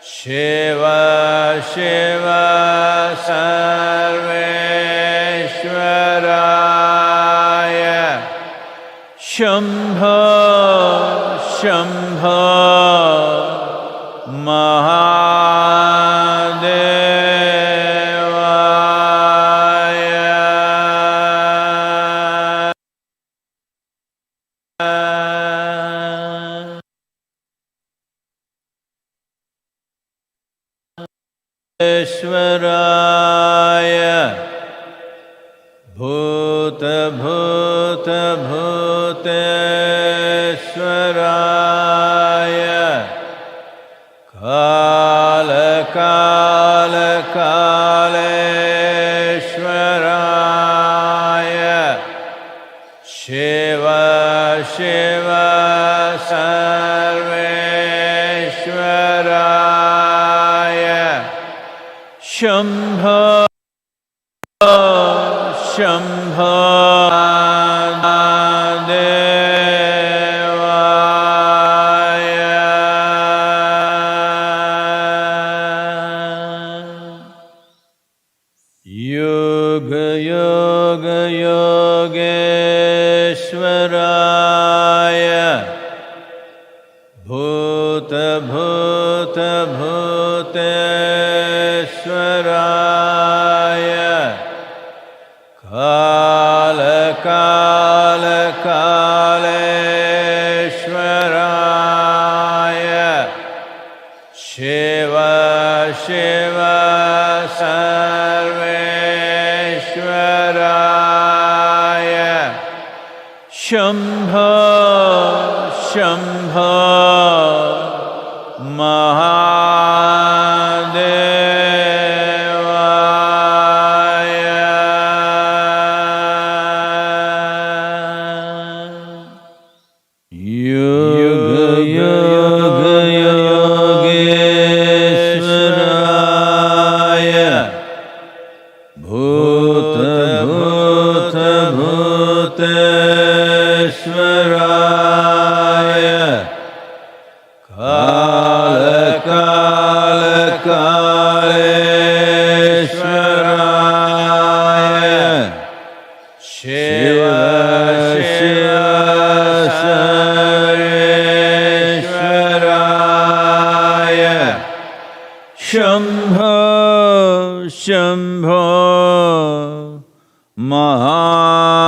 शिव शिव सर्वेश्वराय शम्भो शम्भो ईश्वराय भूत भूत भूतेश्वराय काल काल कालेश्वराय शिव शिव सर्वेश्वराय शम्भो शम्भो देवाय योग योग योगेश्वराय भूत भूत भूतेश्वराय काल काल कालेश्वराय शिव शिव सर्वेश्वराय शम्भो शम्भो शम्भो शम्भो महादेवाय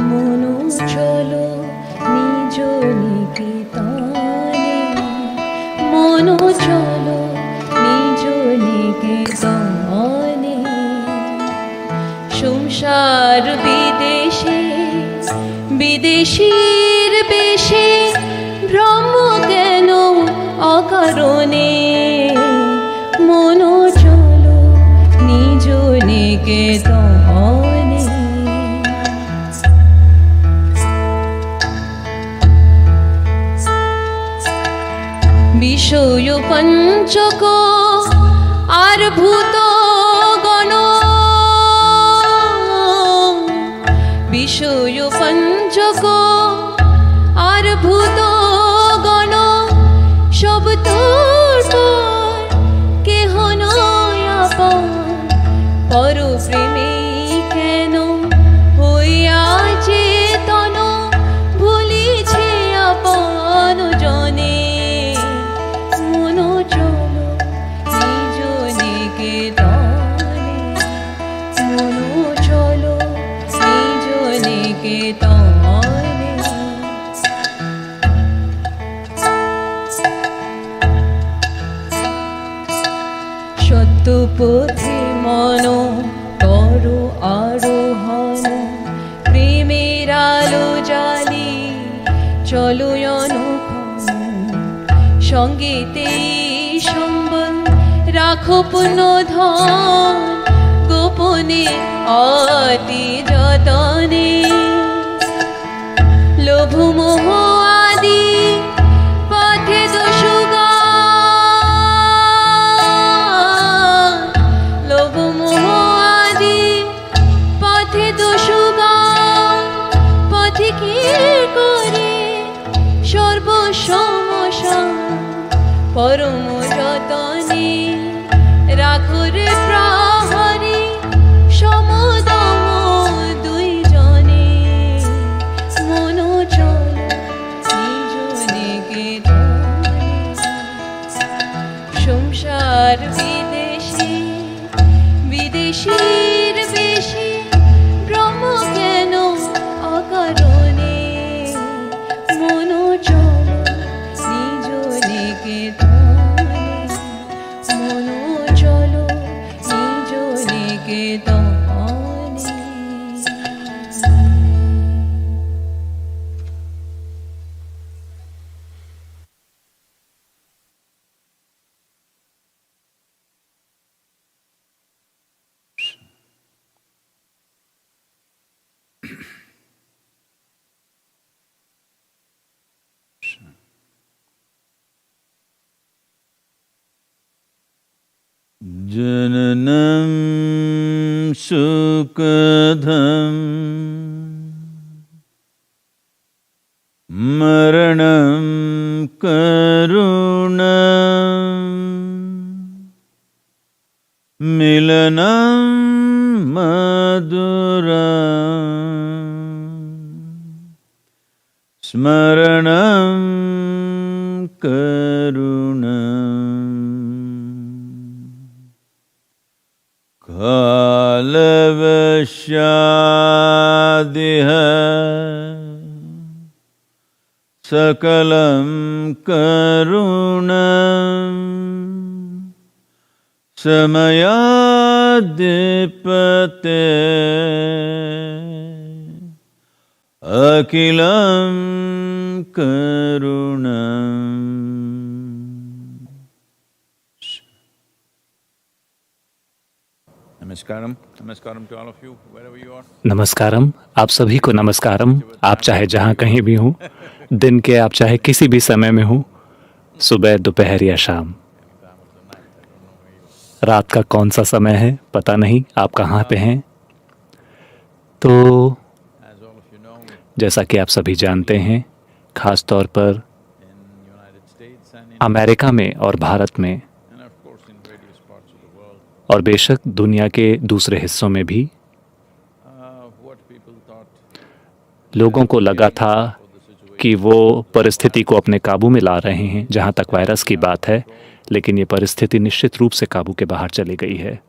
মনো চলো নিজ নিকেতনে, মনো চলো নিজ নিকেতনে। সংসার বিদেশে বিদেশীর বেশে, ভ্রম কেন অকারণে। মনো চলো নিজ নিকেতনে। বিষয় পঞ্চক আর ভূত গণ, বিষয় পঞ্চক আর ভূত গণ, সব তোর কেহ নয় আপন। পর প্রেমে কেন হইয়া চেতন, ভুলিছে আপন জনে। মনো চলো নিজ নিকেতনে, মনো চলো নিজ নিকেতনে। সত্য পথে মন কর আরোহণ, প্রেমের আলো জালি চলো অনুক্ষণ। সঙ্গীতে সম্বল রাখো পুণ্য ধন গোপনে অতি যতনে লোভ মোহ আদি পথে দোষগান লোভ মোহ আদি পথে দোষগান পথিকে করে সর্বসমশান পরম যতনে রাখুর প্রহরী সমদম দুইজনে মন চল নিজনে সংসার বিদেশি বিদেশির বেশি ব্রহ্ম কেন অকারণে মন চল নিজনে মন চলো নিজনে जननं सुखदं मरणं करुणं मिलनं मधुरं स्मरणं करुणम् कालवशादिह सकलं करुणं समयाधिपते अखिलं करुणम् नमस्कारम नमस्कारम to all of you wherever you are. नमस्कारम, आप सभी को नमस्कारम। आप चाहे जहाँ कहीं भी हों, दिन के आप चाहे किसी भी समय में हों, सुबह दोपहर या शाम, रात का कौन सा समय है पता नहीं, आप कहाँ पे हैं। तो जैसा कि आप सभी जानते हैं, ख़ास तौर पर अमेरिका में और भारत में और बेशक दुनिया के दूसरे हिस्सों में भी लोगों को लगा था कि वो परिस्थिति को अपने काबू में ला रहे हैं जहाँ तक वायरस की बात है, लेकिन ये परिस्थिति निश्चित रूप से काबू के बाहर चली गई है।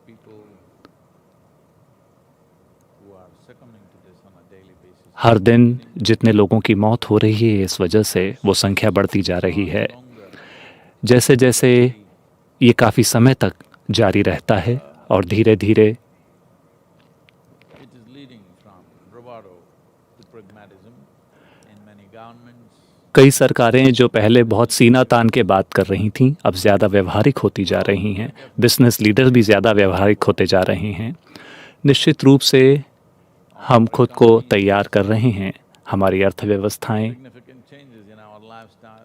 हर दिन जितने लोगों की मौत हो रही है इस वजह से वो संख्या बढ़ती जा रही है। जैसे जैसे ये काफ़ी समय तक जारी रहता है और धीरे धीरे कई सरकारें जो पहले बहुत सीना तान के बात कर रही थीं, अब ज़्यादा व्यवहारिक होती जा रही हैं। बिजनेस लीडर भी ज़्यादा व्यवहारिक होते जा रहे हैं। निश्चित रूप से हम खुद को तैयार कर रहे हैं। हमारी अर्थव्यवस्थाएं,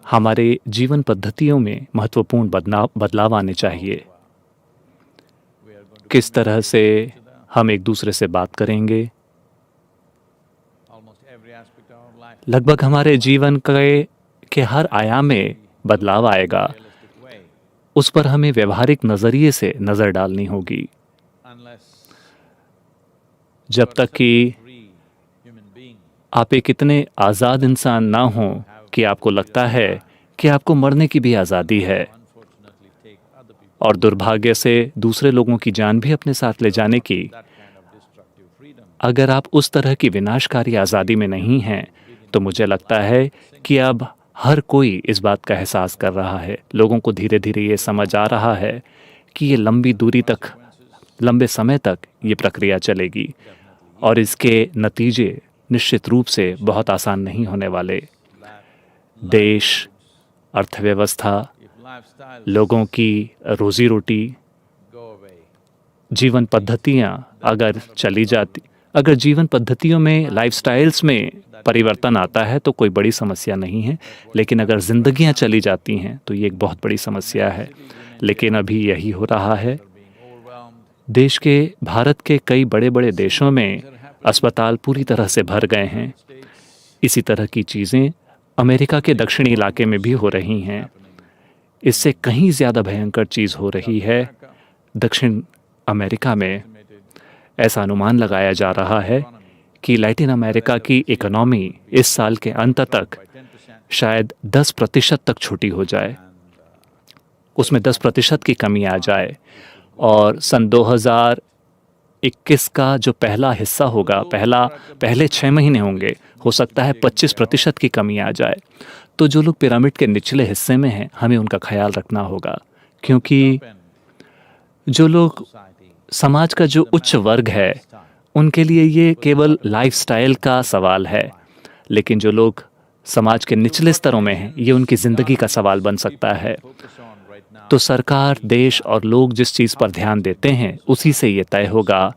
हमारे जीवन पद्धतियों में महत्वपूर्ण बदलाव आने चाहिए। किस तरह से हम एक दूसरे से बात करेंगे, लगभग हमारे जीवन के हर आयाम में बदलाव आएगा। उस पर हमें व्यवहारिक नज़रिए से नज़र डालनी होगी। जब तक कि आप एक इतने आज़ाद इंसान ना हों कि आपको लगता है कि आपको मरने की भी आज़ादी है और दुर्भाग्य से दूसरे लोगों की जान भी अपने साथ ले जाने की, अगर आप उस तरह की विनाशकारी आज़ादी में नहीं हैं, तो मुझे लगता है कि अब हर कोई इस बात का एहसास कर रहा है। लोगों को धीरे धीरे ये समझ आ रहा है कि ये लंबी दूरी तक, लंबे समय तक ये प्रक्रिया चलेगी और इसके नतीजे निश्चित रूप से बहुत आसान नहीं होने वाले। देश, अर्थव्यवस्था, lifestyles लोगों की रोजी रोटी, go away. जीवन पद्धतियाँ अगर जीवन पद्धतियों में, लाइफस्टाइल्स में परिवर्तन आता है तो कोई बड़ी समस्या नहीं है, लेकिन अगर जिंदगियां चली जाती हैं तो ये एक बहुत बड़ी समस्या है। लेकिन अभी यही हो रहा है। देश के, भारत के कई बड़े बड़े देशों में अस्पताल पूरी तरह से भर गए हैं। इसी तरह की चीज़ें अमेरिका के दक्षिणी इलाके में भी हो रही हैं। इससे कहीं ज़्यादा भयंकर चीज़ हो रही है दक्षिण अमेरिका में। ऐसा अनुमान लगाया जा रहा है कि लैटिन अमेरिका की इकोनॉमी इस साल के अंत तक शायद 10% तक छोटी हो जाए, उसमें 10% की कमी आ जाए। और सन 2021 का जो पहला हिस्सा होगा, पहले 6 महीने होंगे, हो सकता है 25% की कमी आ जाए। तो जो लोग पिरामिड के निचले हिस्से में हैं, हमें उनका ख्याल रखना होगा, क्योंकि जो लोग, समाज का जो उच्च वर्ग है, उनके लिए ये केवल लाइफस्टाइल का सवाल है, लेकिन जो लोग समाज के निचले स्तरों में हैं, ये उनकी ज़िंदगी का सवाल बन सकता है। तो सरकार, देश और लोग जिस चीज़ पर ध्यान देते हैं, उसी से ये तय होगा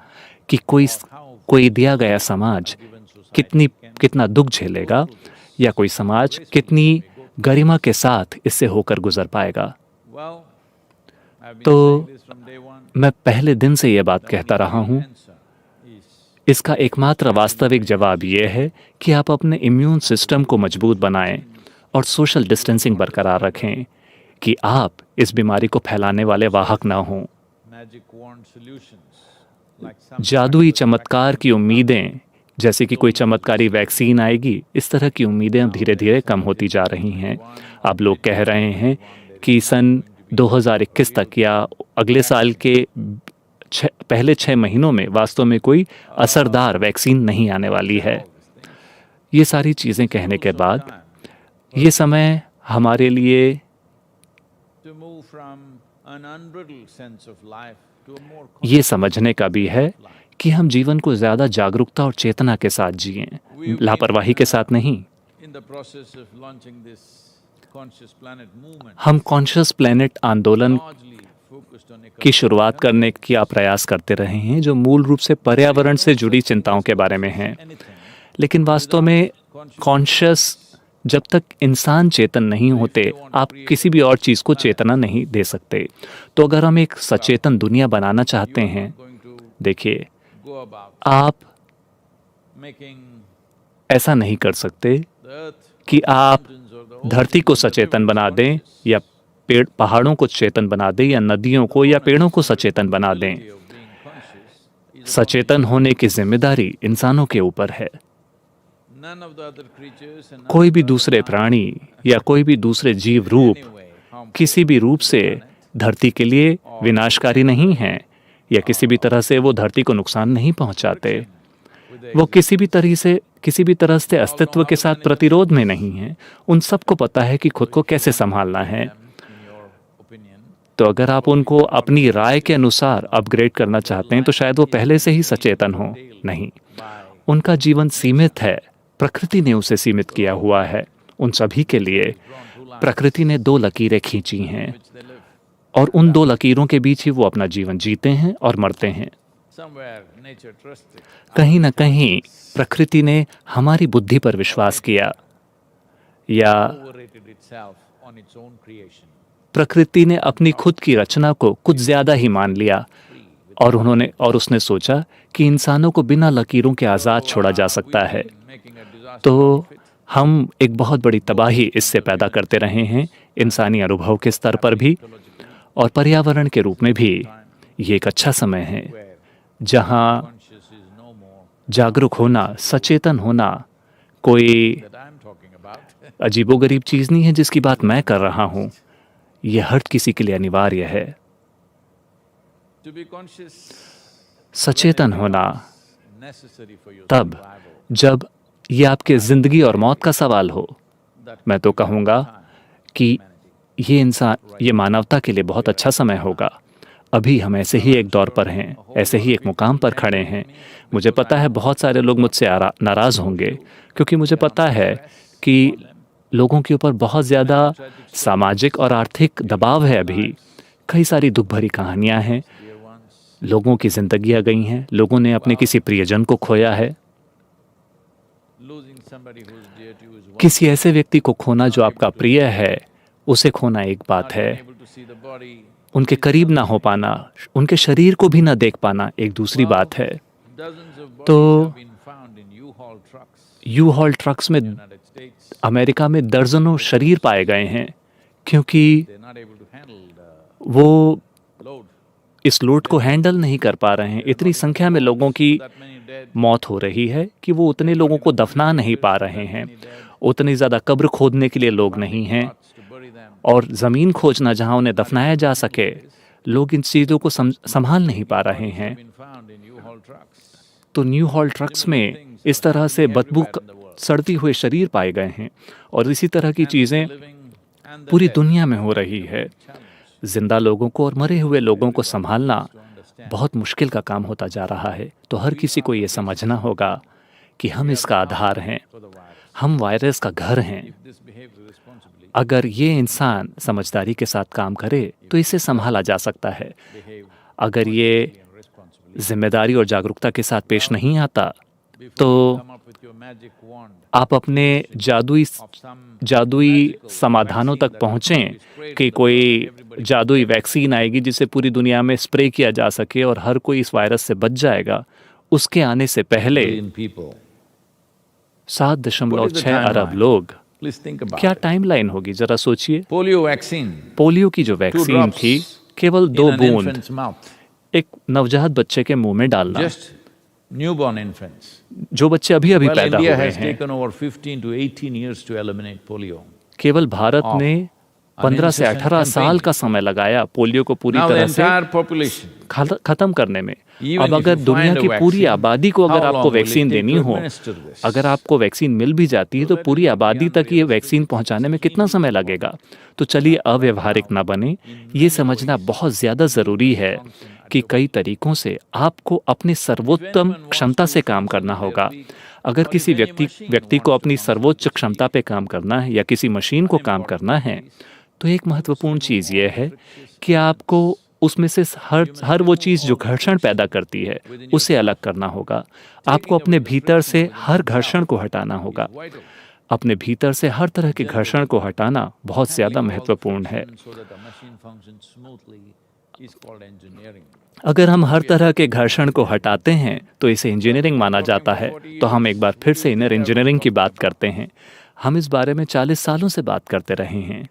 कि कोई दिया गया समाज कितना दुख झेलेगा, या कोई समाज कितनी गरिमा के साथ इससे होकर गुजर पाएगा। तो मैं पहले दिन से ये बात कहता रहा हूँ, इसका एकमात्र वास्तविक जवाब ये है कि आप अपने इम्यून सिस्टम को मजबूत बनाएं और सोशल डिस्टेंसिंग बरकरार रखें कि आप इस बीमारी को फैलाने वाले वाहक ना हों। जादुई चमत्कार की उम्मीदें, जैसे कि कोई चमत्कारी वैक्सीन आएगी, इस तरह की उम्मीदें अब धीरे धीरे कम होती जा रही हैं। अब लोग कह रहे हैं कि सन 2021 तक या अगले साल के पहले 6 महीनों में वास्तव में कोई असरदार वैक्सीन नहीं आने वाली है। ये सारी चीज़ें कहने के बाद ये समय हमारे लिए ये समझने का भी है कि हम जीवन को ज़्यादा जागरूकता और चेतना के साथ जिएं, लापरवाही के साथ नहीं। हम कॉन्शियस प्लैनेट आंदोलन की शुरुआत करने की प्रयास करते रहे हैं, जो मूल रूप से पर्यावरण से जुड़ी चिंताओं के बारे में है। लेकिन वास्तव में कॉन्शियस, जब तक इंसान चेतन नहीं होते, आप किसी भी और चीज़ को चेतना नहीं दे सकते। तो अगर हम एक सचेतन दुनिया बनाना चाहते हैं, देखिए, आप ऐसा नहीं कर सकते कि आप धरती को सचेतन बना दें, या पहाड़ों को चेतन बना दें, या नदियों को या पेड़ों को सचेतन बना दें। सचेतन होने की जिम्मेदारी इंसानों के ऊपर है। कोई भी दूसरे प्राणी या कोई भी दूसरे जीव रूप किसी भी रूप से धरती के लिए विनाशकारी नहीं है, या किसी भी तरह से वो धरती को नुकसान नहीं पहुंचाते। वो किसी भी तरह से अस्तित्व के साथ प्रतिरोध में नहीं है। उन सबको पता है कि खुद को कैसे संभालना है। तो अगर आप उनको अपनी राय के अनुसार अपग्रेड करना चाहते हैं, तो शायद वो पहले से ही सचेतन हो। नहीं, उनका जीवन सीमित है, प्रकृति ने उसे सीमित किया हुआ है। उन सभी के लिए प्रकृति ने 2 लकीरें खींची हैं, और उन 2 लकीरों के बीच ही वो अपना जीवन जीते हैं और मरते हैं। कहीं ना कहीं प्रकृति ने हमारी बुद्धि पर विश्वास किया, या प्रकृति ने अपनी खुद की रचना को कुछ ज्यादा ही मान लिया, और उसने सोचा कि इंसानों को बिना लकीरों के आज़ाद छोड़ा जा सकता है। तो हम एक बहुत बड़ी तबाही इससे पैदा करते रहे हैं, इंसानी अनुभव के स्तर पर भी और पर्यावरण के रूप में भी। ये एक अच्छा समय है जहाँ जागरूक होना, सचेतन होना कोई अजीबोगरीब चीज़ नहीं है जिसकी बात मैं कर रहा हूँ। यह हर किसी के लिए अनिवार्य है। सचेतन होना तब जब ये आपके ज़िंदगी और मौत का सवाल हो। मैं तो कहूँगा कि ये मानवता के लिए बहुत अच्छा समय होगा। अभी हम ऐसे ही एक दौर पर हैं, ऐसे ही एक मुकाम पर खड़े हैं। मुझे पता है बहुत सारे लोग मुझसे नाराज़ होंगे, क्योंकि मुझे पता है कि लोगों के ऊपर बहुत ज़्यादा सामाजिक और आर्थिक दबाव है अभी। कई सारी दुख भरी कहानियाँ हैं, लोगों की जिंदगियां गई हैं, लोगों ने अपने किसी प्रियजन को खोया है। किसी ऐसे व्यक्ति को खोना जो आपका प्रिय है, उसे खोना एक बात है, उनके करीब ना हो पाना, उनके शरीर को भी ना देख पाना एक दूसरी बात है। तो यू हॉल ट्रक्स में अमेरिका में दर्जनों शरीर पाए गए हैं, क्योंकि वो इस लोड को हैंडल नहीं कर पा रहे हैं। इतनी संख्या में लोगों की मौत हो रही है कि वो उतने लोगों को दफना नहीं पा रहे हैं, उतनी ज़्यादा कब्र खोदने के लिए लोग नहीं हैं, और ज़मीन खोजना जहां उन्हें दफनाया जा सके, लोग इन चीज़ों को संभाल नहीं पा रहे हैं। तो न्यू हॉल ट्रक्स में इस तरह से बदबू सड़ती हुए शरीर पाए गए हैं, और इसी तरह की चीज़ें पूरी दुनिया में हो रही है। जिंदा लोगों को और मरे हुए लोगों को संभालना बहुत मुश्किल का काम होता जा रहा है। तो हर किसी को ये समझना होगा कि हम इसका आधार हैं, हम वायरस का घर हैं। अगर ये इंसान समझदारी के साथ काम करे तो इसे संभाला जा सकता है। अगर ये जिम्मेदारी और जागरूकता के साथ पेश नहीं आता तो आप अपने जादुई समाधानों तक पहुँचें कि कोई जादुई वैक्सीन आएगी जिसे पूरी दुनिया में स्प्रे किया जा सके और हर कोई इस वायरस से बच जाएगा। उसके आने से पहले 7.6 अरब लोग, क्या टाइमलाइन होगी जरा सोचिए। पोलियो की जो वैक्सीन थी, केवल 2 बूंद एक नवजात बच्चे के मुंह में डालना, जो बच्चे अभी अभी पैदा हुए हैं। केवल भारत ने 15 से 18 साल का समय लगाया पोलियो को पूरी तरह से खत्म करने में। अब अगर दुनिया की पूरी आबादी को अगर आपको वैक्सीन देनी हो, अगर आपको वैक्सीन मिल भी जाती है तो पूरी आबादी तक ये वैक्सीन पहुंचाने में कितना समय लगेगा। तो चलिए अव्यवहारिक ना बने, ये समझना बहुत ज़्यादा ज़रूरी है कि कई तरीकों से आपको अपनी सर्वोत्तम क्षमता से काम करना होगा। अगर किसी व्यक्ति को अपनी सर्वोच्च क्षमता पे काम करना है या किसी मशीन को काम करना है, तो एक महत्वपूर्ण चीज़ ये है कि आपको उसमें से हर वो चीज़ जो घर्षण पैदा करती है उसे अलग करना होगा। आपको अपने भीतर से हर घर्षण को हटाना होगा। अपने भीतर से हर तरह के घर्षण को हटाना बहुत ज़्यादा महत्वपूर्ण है। अगर हम हर तरह के घर्षण को हटाते हैं तो इसे इंजीनियरिंग माना जाता है। तो हम एक बार फिर से इनर इंजीनियरिंग की बात करते हैं। हम इस बारे में 40 सालों से बात करते रहे हैं।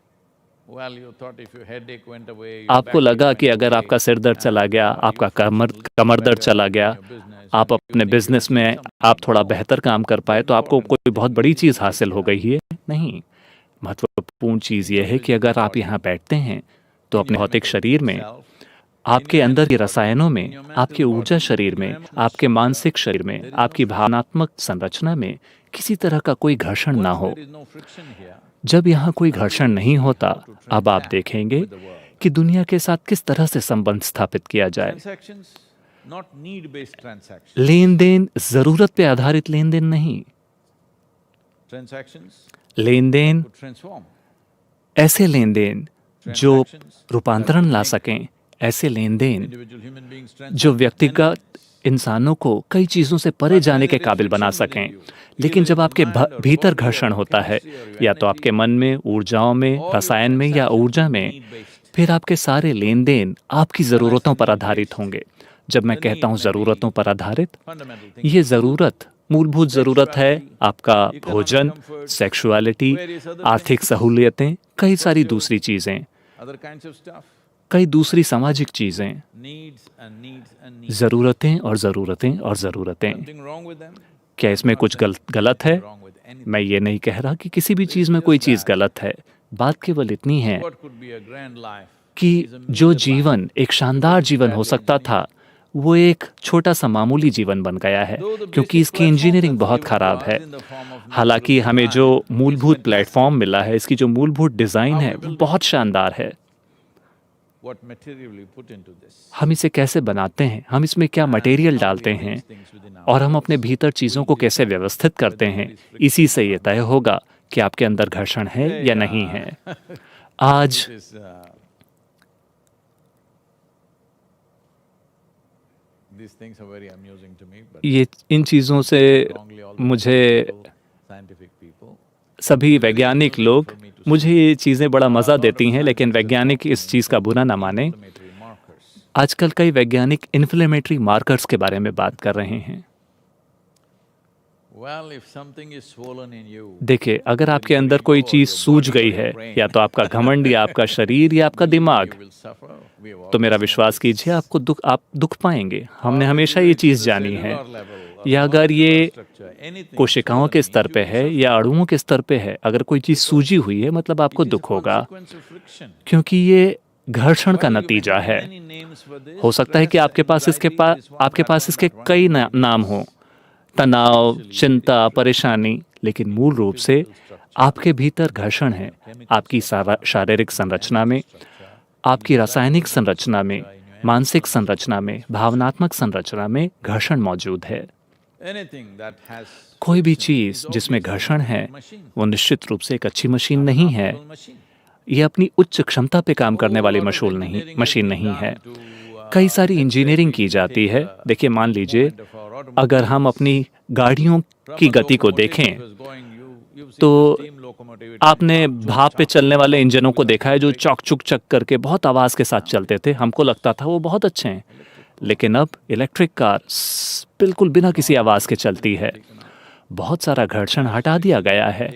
आपको लगा कि अगर आपका सिर दर्द चला गया, आपका कमर दर्द चला गया, आप अपने बिजनेस में आप थोड़ा बेहतर काम कर पाए तो आपको कोई बहुत बड़ी चीज़ हासिल हो गई है। नहीं, महत्वपूर्ण चीज़ यह है कि अगर आप यहाँ बैठते हैं तो अपने भौतिक शरीर में, आपके अंदर के रसायनों में, आपके ऊर्जा शरीर में, आपके मानसिक शरीर में, आपकी भावनात्मक संरचना में किसी तरह का कोई घर्षण ना हो। जब यहाँ कोई घर्षण नहीं होता, अब आप देखेंगे कि दुनिया के साथ किस तरह से संबंध स्थापित किया जाए। लेन देन जरूरत पे आधारित लेन देन नहीं, लेन देन ऐसे लेन देन जो रूपांतरण ला सकें, ऐसे लेन देन जो व्यक्तिगत इंसानों को कई चीज़ों से परे जाने के काबिल बना सकें। लेकिन जब आपके भीतर घर्षण होता है, या तो आपके मन में, ऊर्जाओं में, रसायन में या ऊर्जा में, फिर आपके सारे लेन देन आपकी ज़रूरतों पर आधारित होंगे। जब मैं कहता हूँ ज़रूरतों पर आधारित, ये ज़रूरत मूलभूत ज़रूरत है आपका भोजन, सेक्सुअलिटी, आर्थिक सहूलियतें, कई सारी दूसरी चीज़ें, कई दूसरी सामाजिक चीज़ें, ज़रूरतें और ज़रूरतें और ज़रूरतें। क्या इसमें कुछ गलत है? मैं ये नहीं कह रहा कि किसी भी चीज़ में कोई चीज़ गलत है। बात केवल इतनी है कि जो जीवन एक शानदार जीवन हो सकता था, वो एक छोटा सा मामूली जीवन बन गया है, क्योंकि इसकी इंजीनियरिंग बहुत ख़राब है। हालांकि हमें जो मूलभूत प्लेटफॉर्म मिला है, इसकी जो मूलभूत डिज़ाइन है, वो बहुत शानदार है। हम इसे कैसे बनाते हैं, हम इसमें क्या मटेरियल डालते हैं, और हम अपने भीतर चीज़ों को कैसे व्यवस्थित करते हैं, इसी से ये तय होगा कि आपके अंदर घर्षण है या नहीं है। आज these things are very amusing to me, but ये इन चीज़ों से wrongly all the मुझे scientific people सभी वैज्ञानिक लोग, मुझे ये चीज़ें बड़ा मज़ा देती हैं, लेकिन वैज्ञानिक इस चीज़ का बुरा ना माने। inflammatory markers. आजकल कई वैज्ञानिक इन्फ्लेमेटरी मार्कर्स के बारे में बात कर रहे हैं। Well, if something is swollen in you, देखिए, अगर आपके अंदर कोई चीज़ सूज गई है, या तो आपका घमंड या आपका शरीर या आपका दिमाग, you will suffer. We have तो मेरा विश्वास कीजिए आप दुख पाएंगे। हमने हमेशा ये चीज़ जानी है। या अगर ये कोशिकाओं के स्तर पे है या अणुओं के स्तर पे है, अगर कोई चीज़ सूजी हुई है मतलब आपको दुख होगा, क्योंकि ये घर्षण का नतीजा है। हो सकता है कि आपके पास इसके कई नाम हों, तनाव, चिंता, परेशानी, लेकिन मूल रूप से आपके भीतर घर्षण है। आपकी शारीरिक संरचना में, आपकी रासायनिक संरचना में, मानसिक संरचना में, भावनात्मक संरचना में घर्षण मौजूद है। कोई भी चीज़ जिसमें घर्षण है वो निश्चित रूप से एक अच्छी मशीन नहीं है। ये अपनी उच्च क्षमता पे काम करने वाली मशीन नहीं है। कई सारी इंजीनियरिंग की जाती है। देखिए, मान लीजिए अगर हम अपनी गाड़ियों की गति को देखें तो आपने भाप पे चलने वाले इंजनों को देखा है जो चौक चुक चक करके बहुत आवाज़ के साथ चलते थे। हमको लगता था वो बहुत अच्छे हैं, लेकिन अब इलेक्ट्रिक कार बिल्कुल बिना किसी आवाज़ के चलती है। बहुत सारा घर्षण हटा दिया गया है।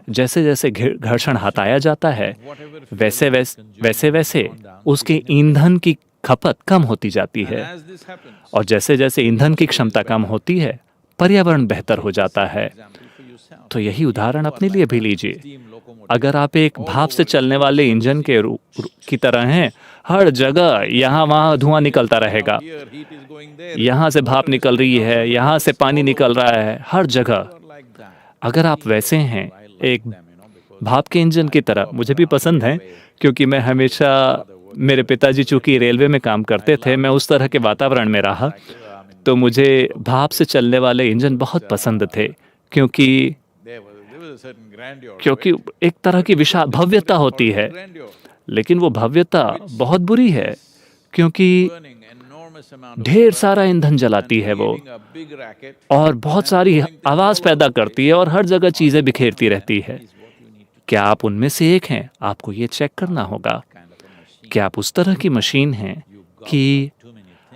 जैसे जैसे घर्षण हटाया जाता है वैसे वैसे उसके ईंधन की खपत कम होती जाती है, और जैसे जैसे ईंधन की क्षमता कम होती है पर्यावरण बेहतर हो जाता है। तो यही उदाहरण अपने लिए भी लीजिए। अगर आप एक भाप से चलने वाले इंजन की तरह हैं, हर जगह यहाँ वहाँ धुआं निकलता रहेगा, यहाँ से भाप निकल रही है, यहाँ से पानी निकल रहा है, हर जगह। अगर आप वैसे हैं एक भाप के इंजन की तरह, मुझे भी पसंद है क्योंकि मैं हमेशा, मेरे पिताजी चूँकि रेलवे में काम करते थे, मैं उस तरह के वातावरण में रहा, तो मुझे भाप से चलने वाले इंजन बहुत पसंद थे, क्योंकि एक तरह की विशाल भव्यता होती है। लेकिन वो भव्यता बहुत बुरी है, क्योंकि ढेर सारा ईंधन जलाती है वो, और बहुत सारी आवाज़ पैदा करती है और हर जगह चीज़ें बिखेरती रहती है। क्या आप उनमें से एक हैं? आपको ये चेक करना होगा। क्या आप उस तरह की मशीन हैं कि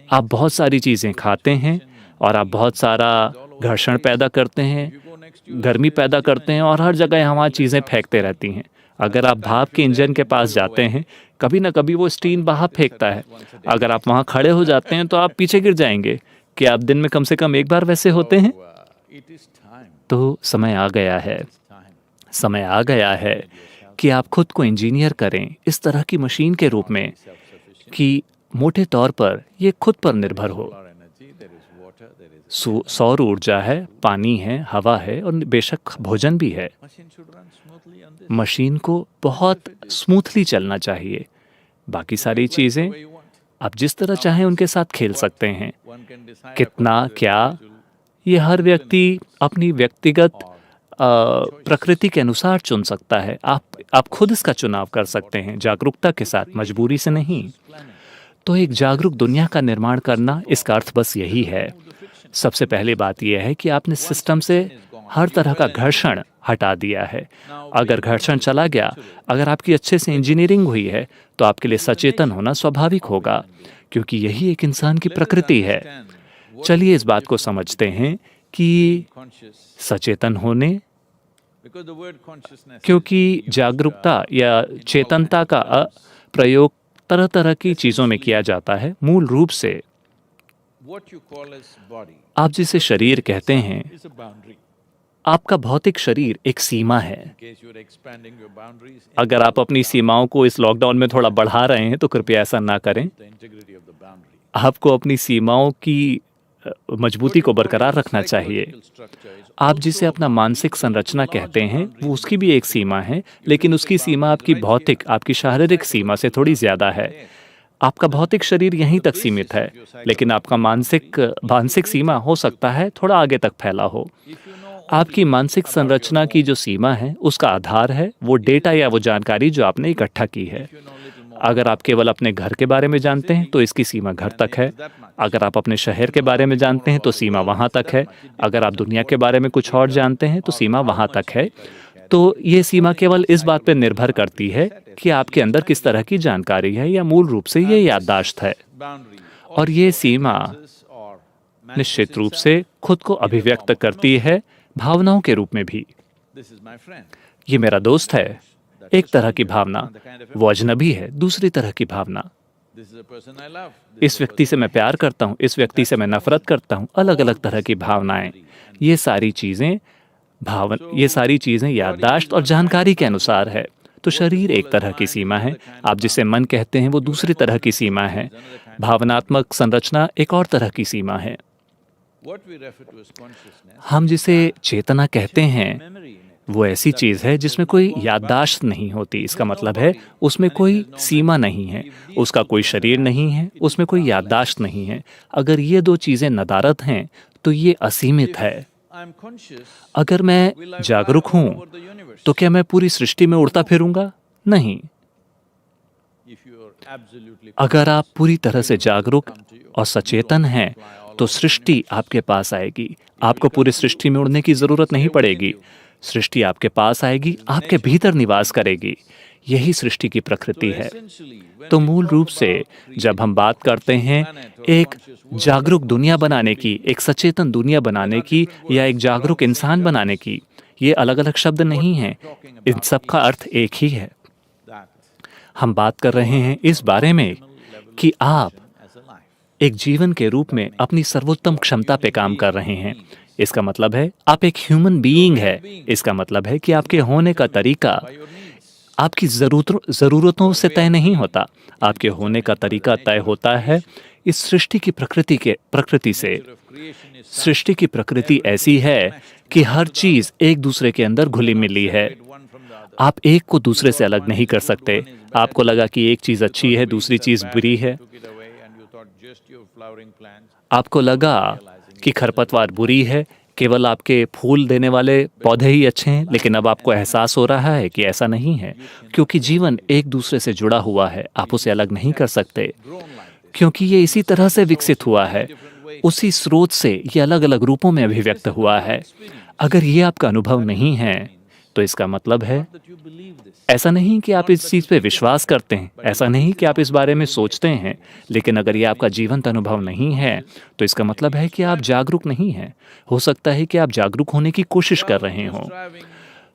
आप बहुत सारी चीज़ें खाते हैं और आप बहुत सारा घर्षण पैदा करते हैं, गर्मी पैदा करते हैं, और हर जगह वहाँ चीज़ें फेंकते रहती हैं? अगर आप भाप के इंजन के पास जाते हैं, कभी ना कभी वो स्टीम बाहर फेंकता है। अगर आप वहाँ खड़े हो जाते हैं तो आप पीछे गिर जाएंगे। कि आप दिन में कम से कम एक बार वैसे होते हैं? तो समय आ गया है कि आप खुद को इंजीनियर करें इस तरह की मशीन के रूप में कि मोटे तौर पर ये खुद पर निर्भर हो। सौर ऊर्जा है, पानी है, हवा है, और बेशक भोजन भी है। मशीन को बहुत स्मूथली चलना चाहिए। बाकी सारी चीज़ें आप जिस तरह चाहें उनके साथ खेल सकते हैं। कितना, क्या, ये हर व्यक्ति अपनी व्यक्तिगत प्रकृति के अनुसार चुन सकता है। आप खुद इसका चुनाव कर सकते हैं, जागरूकता के साथ, मजबूरी से नहीं। तो एक जागरूक दुनिया का निर्माण करना, इसका अर्थ बस यही है। सबसे पहली बात यह है कि आपने सिस्टम से हर तरह का घर्षण हटा दिया है। अगर घर्षण चला गया, अगर आपकी अच्छे से इंजीनियरिंग हुई है, तो आपके लिए सचेतन होना स्वाभाविक होगा, क्योंकि यही एक इंसान की प्रकृति है। चलिए इस बात को समझते हैं कि सचेतन होने, क्योंकि जागरूकता या चेतनता का प्रयोग तरह तरह की चीज़ों में किया जाता है। मूल रूप से आप जिसे शरीर कहते हैं, आपका भौतिक शरीर एक सीमा है। अगर आप अपनी सीमाओं को इस लॉकडाउन में थोड़ा बढ़ा रहे हैं तो कृपया ऐसा ना करें। आपको अपनी सीमाओं की मजबूती को बरकरार रखना चाहिए। आप जिसे अपना मानसिक संरचना कहते हैं, वो उसकी भी एक सीमा है, लेकिन उसकी सीमा आपकी भौतिक, आपकी शारीरिक सीमा से थोड़ी ज़्यादा है। आपका भौतिक शरीर यहीं तक सीमित है, लेकिन आपका मानसिक सीमा हो सकता है थोड़ा आगे तक फैला हो। आपकी मानसिक संरचना की जो सीमा है उसका आधार है वो डेटा या वो जानकारी जो आपने इकट्ठा की है। अगर आप केवल अपने घर के बारे में जानते हैं तो इसकी सीमा घर तक है। अगर आप अपने शहर के बारे में जानते हैं तो सीमा वहाँ तक है। अगर आप दुनिया के बारे में कुछ और जानते हैं तो सीमा वहाँ तक है। तो ये सीमा केवल इस बात पर निर्भर करती है कि आपके अंदर किस तरह की जानकारी है, या मूल रूप से ये याददाश्त है। और ये सीमा निश्चित रूप से खुद को अभिव्यक्त करती है भावनाओं के रूप में भी। ये मेरा दोस्त है, एक तरह की भावना। वो अजनबी है, दूसरी तरह की भावना। इस व्यक्ति से मैं प्यार करता हूँ, इस व्यक्ति से मैं नफरत करता हूँ, अलग अलग तरह की भावनाएं। ये सारी चीजें याददाश्त और जानकारी के अनुसार है। तो शरीर एक तरह की सीमा है, आप जिसे मन कहते हैं वो दूसरी तरह की सीमा है, भावनात्मक संरचना एक और तरह की सीमा है। हम जिसे चेतना कहते हैं वो ऐसी चीज है जिसमें कोई याददाश्त नहीं होती। इसका मतलब है उसमें कोई सीमा नहीं है, उसका कोई शरीर नहीं है, उसमें कोई याददाश्त नहीं है। अगर ये दो चीजें नदारद हैं तो ये असीमित है। अगर मैं जागरूक हूं तो क्या मैं पूरी सृष्टि में उड़ता फिरूंगा? नहीं। अगर आप पूरी तरह से जागरूक और सचेतन हैं तो सृष्टि आपके पास आएगी। आपको पूरी सृष्टि में उड़ने की जरूरत नहीं पड़ेगी। सृष्टि आपके पास आएगी, आपके भीतर निवास करेगी। यही सृष्टि की प्रकृति है। तो मूल रूप से जब हम बात करते हैं एक जागरूक दुनिया बनाने की, एक सचेतन दुनिया बनाने की, या एक जागरूक इंसान बनाने की, ये अलग अलग शब्द नहीं हैं। इन सब का अर्थ एक ही है। हम बात कर रहे हैं इस बारे में कि आप एक जीवन के रूप में अपनी सर्वोत्तम क्षमता पे काम कर रहे हैं। इसका मतलब है आप एक ह्यूमन बीइंग है। इसका मतलब है कि आपके होने का तरीका आपकी जरूरतों से तय नहीं होता। आपके होने का तरीका तय होता है इस सृष्टि की प्रकृति से। सृष्टि की प्रकृति ऐसी है कि हर चीज एक दूसरे के अंदर घुली मिली है। आप एक को दूसरे से अलग नहीं कर सकते। आपको लगा कि एक चीज अच्छी है, दूसरी चीज बुरी है। आपको लगा कि खरपतवार बुरी है, केवल आपके फूल देने वाले पौधे ही अच्छे हैं, लेकिन अब आपको एहसास हो रहा है कि ऐसा नहीं है, क्योंकि जीवन एक दूसरे से जुड़ा हुआ है। आप उसे अलग नहीं कर सकते, क्योंकि ये इसी तरह से विकसित हुआ है। उसी स्रोत से ये अलग अलग रूपों में अभिव्यक्त हुआ है। अगर ये आपका अनुभव नहीं है तो इसका मतलब है ऐसा नहीं कि आप इस चीज पे विश्वास करते हैं, ऐसा नहीं कि आप इस बारे में सोचते हैं, लेकिन अगर ये आपका जीवंत अनुभव नहीं है तो इसका मतलब है कि आप जागरूक नहीं हैं। हो सकता है कि आप जागरूक होने की कोशिश कर रहे हों।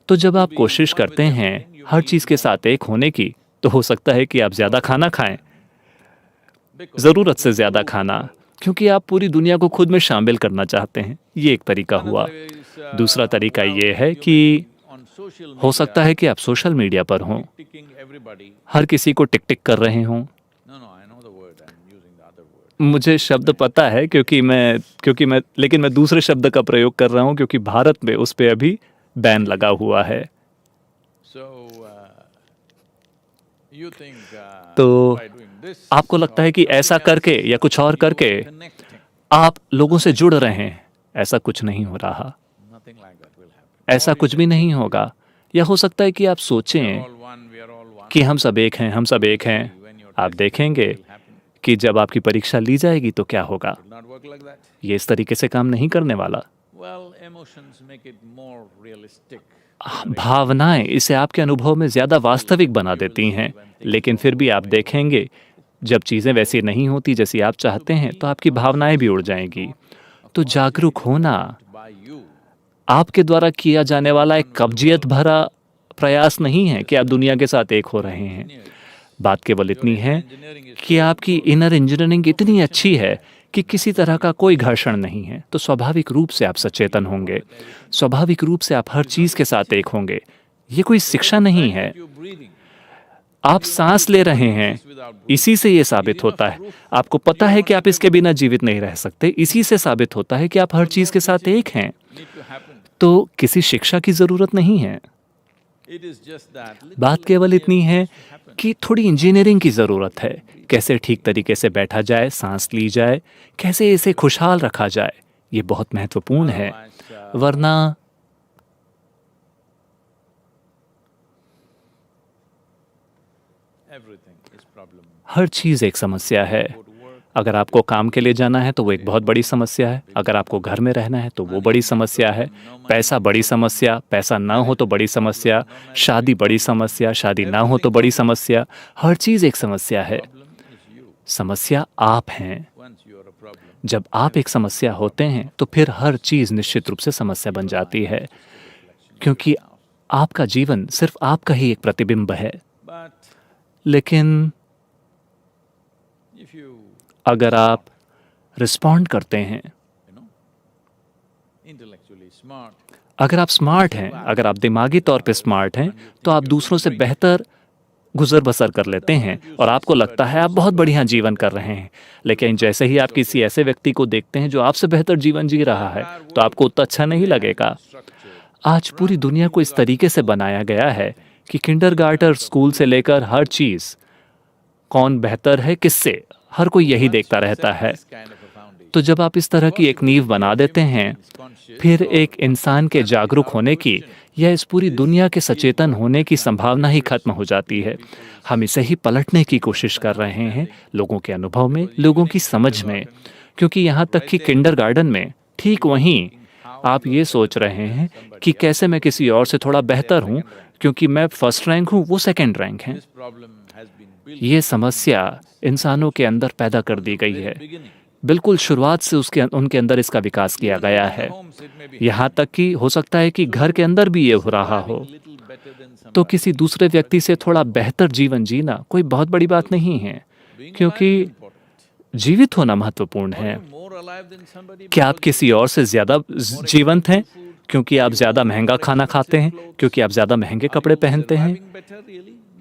तो जब आप कोशिश करते हैं हर चीज के साथ एक होने की, तो हो सकता है कि आप ज्यादा खाना खाएं, जरूरत से ज्यादा खाना, क्योंकि आप पूरी दुनिया को खुद में शामिल करना चाहते हैं। ये एक तरीका हुआ। दूसरा तरीका ये है कि हो सकता है कि आप सोशल मीडिया पर हों, हर किसी को टिक टिक कर रहे हों। मुझे शब्द पता है लेकिन मैं दूसरे शब्द का प्रयोग कर रहा हूं क्योंकि भारत में उस पे अभी बैन लगा हुआ है। तो आपको लगता है कि ऐसा करके या कुछ और करके आप लोगों से जुड़ रहे हैं। ऐसा कुछ नहीं हो रहा, ऐसा कुछ भी नहीं होगा। या हो सकता है कि आप सोचें कि हम सब एक हैं, हम सब एक हैं। आप देखेंगे कि जब आपकी परीक्षा ली जाएगी तो क्या होगा। ये इस तरीके से काम नहीं करने वाला। भावनाएं इसे आपके अनुभव में ज्यादा वास्तविक बना देती हैं, लेकिन फिर भी आप देखेंगे जब चीजें वैसी नहीं होती जैसी आप चाहते हैं तो आपकी भावनाएं भी उड़ जाएंगी। तो जागरूक होना आपके द्वारा किया जाने वाला एक कब्जियत भरा प्रयास नहीं है कि आप दुनिया के साथ एक हो रहे हैं। बात केवल इतनी है कि आपकी इनर इंजीनियरिंग इतनी अच्छी है कि किसी तरह का कोई घर्षण नहीं है। तो स्वाभाविक रूप से आप सचेतन होंगे, स्वाभाविक रूप से आप हर चीज के साथ एक होंगे। ये कोई शिक्षा नहीं है। आप सांस ले रहे हैं, इसी से ये साबित होता है। आपको पता है कि आप इसके बिना जीवित नहीं रह सकते, इसी से साबित होता है कि आप हर चीज के साथ एक हैं। तो किसी शिक्षा की जरूरत नहीं है। बात केवल इतनी है कि थोड़ी इंजीनियरिंग की जरूरत है। कैसे ठीक तरीके से बैठा जाए, सांस ली जाए, कैसे इसे खुशहाल रखा जाए, ये बहुत महत्वपूर्ण है। वरना हर चीज़ एक समस्या है। अगर आपको काम के लिए जाना है तो वो एक बहुत बड़ी समस्या है, अगर आपको घर में रहना है तो वो बड़ी समस्या है, पैसा बड़ी समस्या, पैसा ना हो तो बड़ी समस्या, शादी बड़ी समस्या, शादी ना हो तो बड़ी समस्या, हर चीज़ एक समस्या है। समस्या आप हैं। जब आप एक समस्या होते हैं तो फिर हर चीज़ निश्चित रूप से समस्या बन जाती है, क्योंकि आपका जीवन सिर्फ आपका ही एक प्रतिबिंब है। लेकिन अगर आप रिस्पॉन्ड करते हैं, अगर आप स्मार्ट हैं, अगर आप दिमागी तौर पे स्मार्ट हैं, तो आप दूसरों से बेहतर गुजर बसर कर लेते हैं और आपको लगता है आप बहुत बढ़िया जीवन कर रहे हैं। लेकिन जैसे ही आप किसी ऐसे व्यक्ति को देखते हैं जो आपसे बेहतर जीवन जी रहा है, तो आपको उतना अच्छा नहीं लगेगा। आज पूरी दुनिया को इस तरीके से बनाया गया है कि किंडरगार्टन स्कूल से लेकर हर चीज़, कौन बेहतर है किससे, हर कोई यही देखता रहता है। तो जब आप इस तरह की एक नींव बना देते हैं, फिर एक इंसान के जागरूक होने की या इस पूरी दुनिया के सचेतन होने की संभावना ही खत्म हो जाती है। हम इसे ही पलटने की कोशिश कर रहे हैं, लोगों के अनुभव में, लोगों की समझ में। क्योंकि यहाँ तक कि किंडरगार्टन में ठीक वहीं आप ये सोच रहे हैं कि कैसे मैं किसी और से थोड़ा बेहतर हूँ, क्योंकि मैं फर्स्ट रैंक हूँ, वो सेकंड रैंक हैं। ये समस्या इंसानों के अंदर पैदा कर दी गई है। बिल्कुल शुरुआत से उनके अंदर इसका विकास किया गया है। यहाँ तक कि हो सकता है कि घर के अंदर भी ये हो रहा हो। तो किसी दूसरे व्यक्ति से थोड़ा बेहतर जीवन जीना कोई बहुत बड़ी बात नहीं है, क्योंकि जीवित होना महत्वपूर्ण है। क्या आप किसी और से ज़्यादा जीवंत हैं क्योंकि आप ज़्यादा महंगा खाना खाते हैं, क्योंकि आप ज़्यादा महंगे कपड़े पहनते हैं?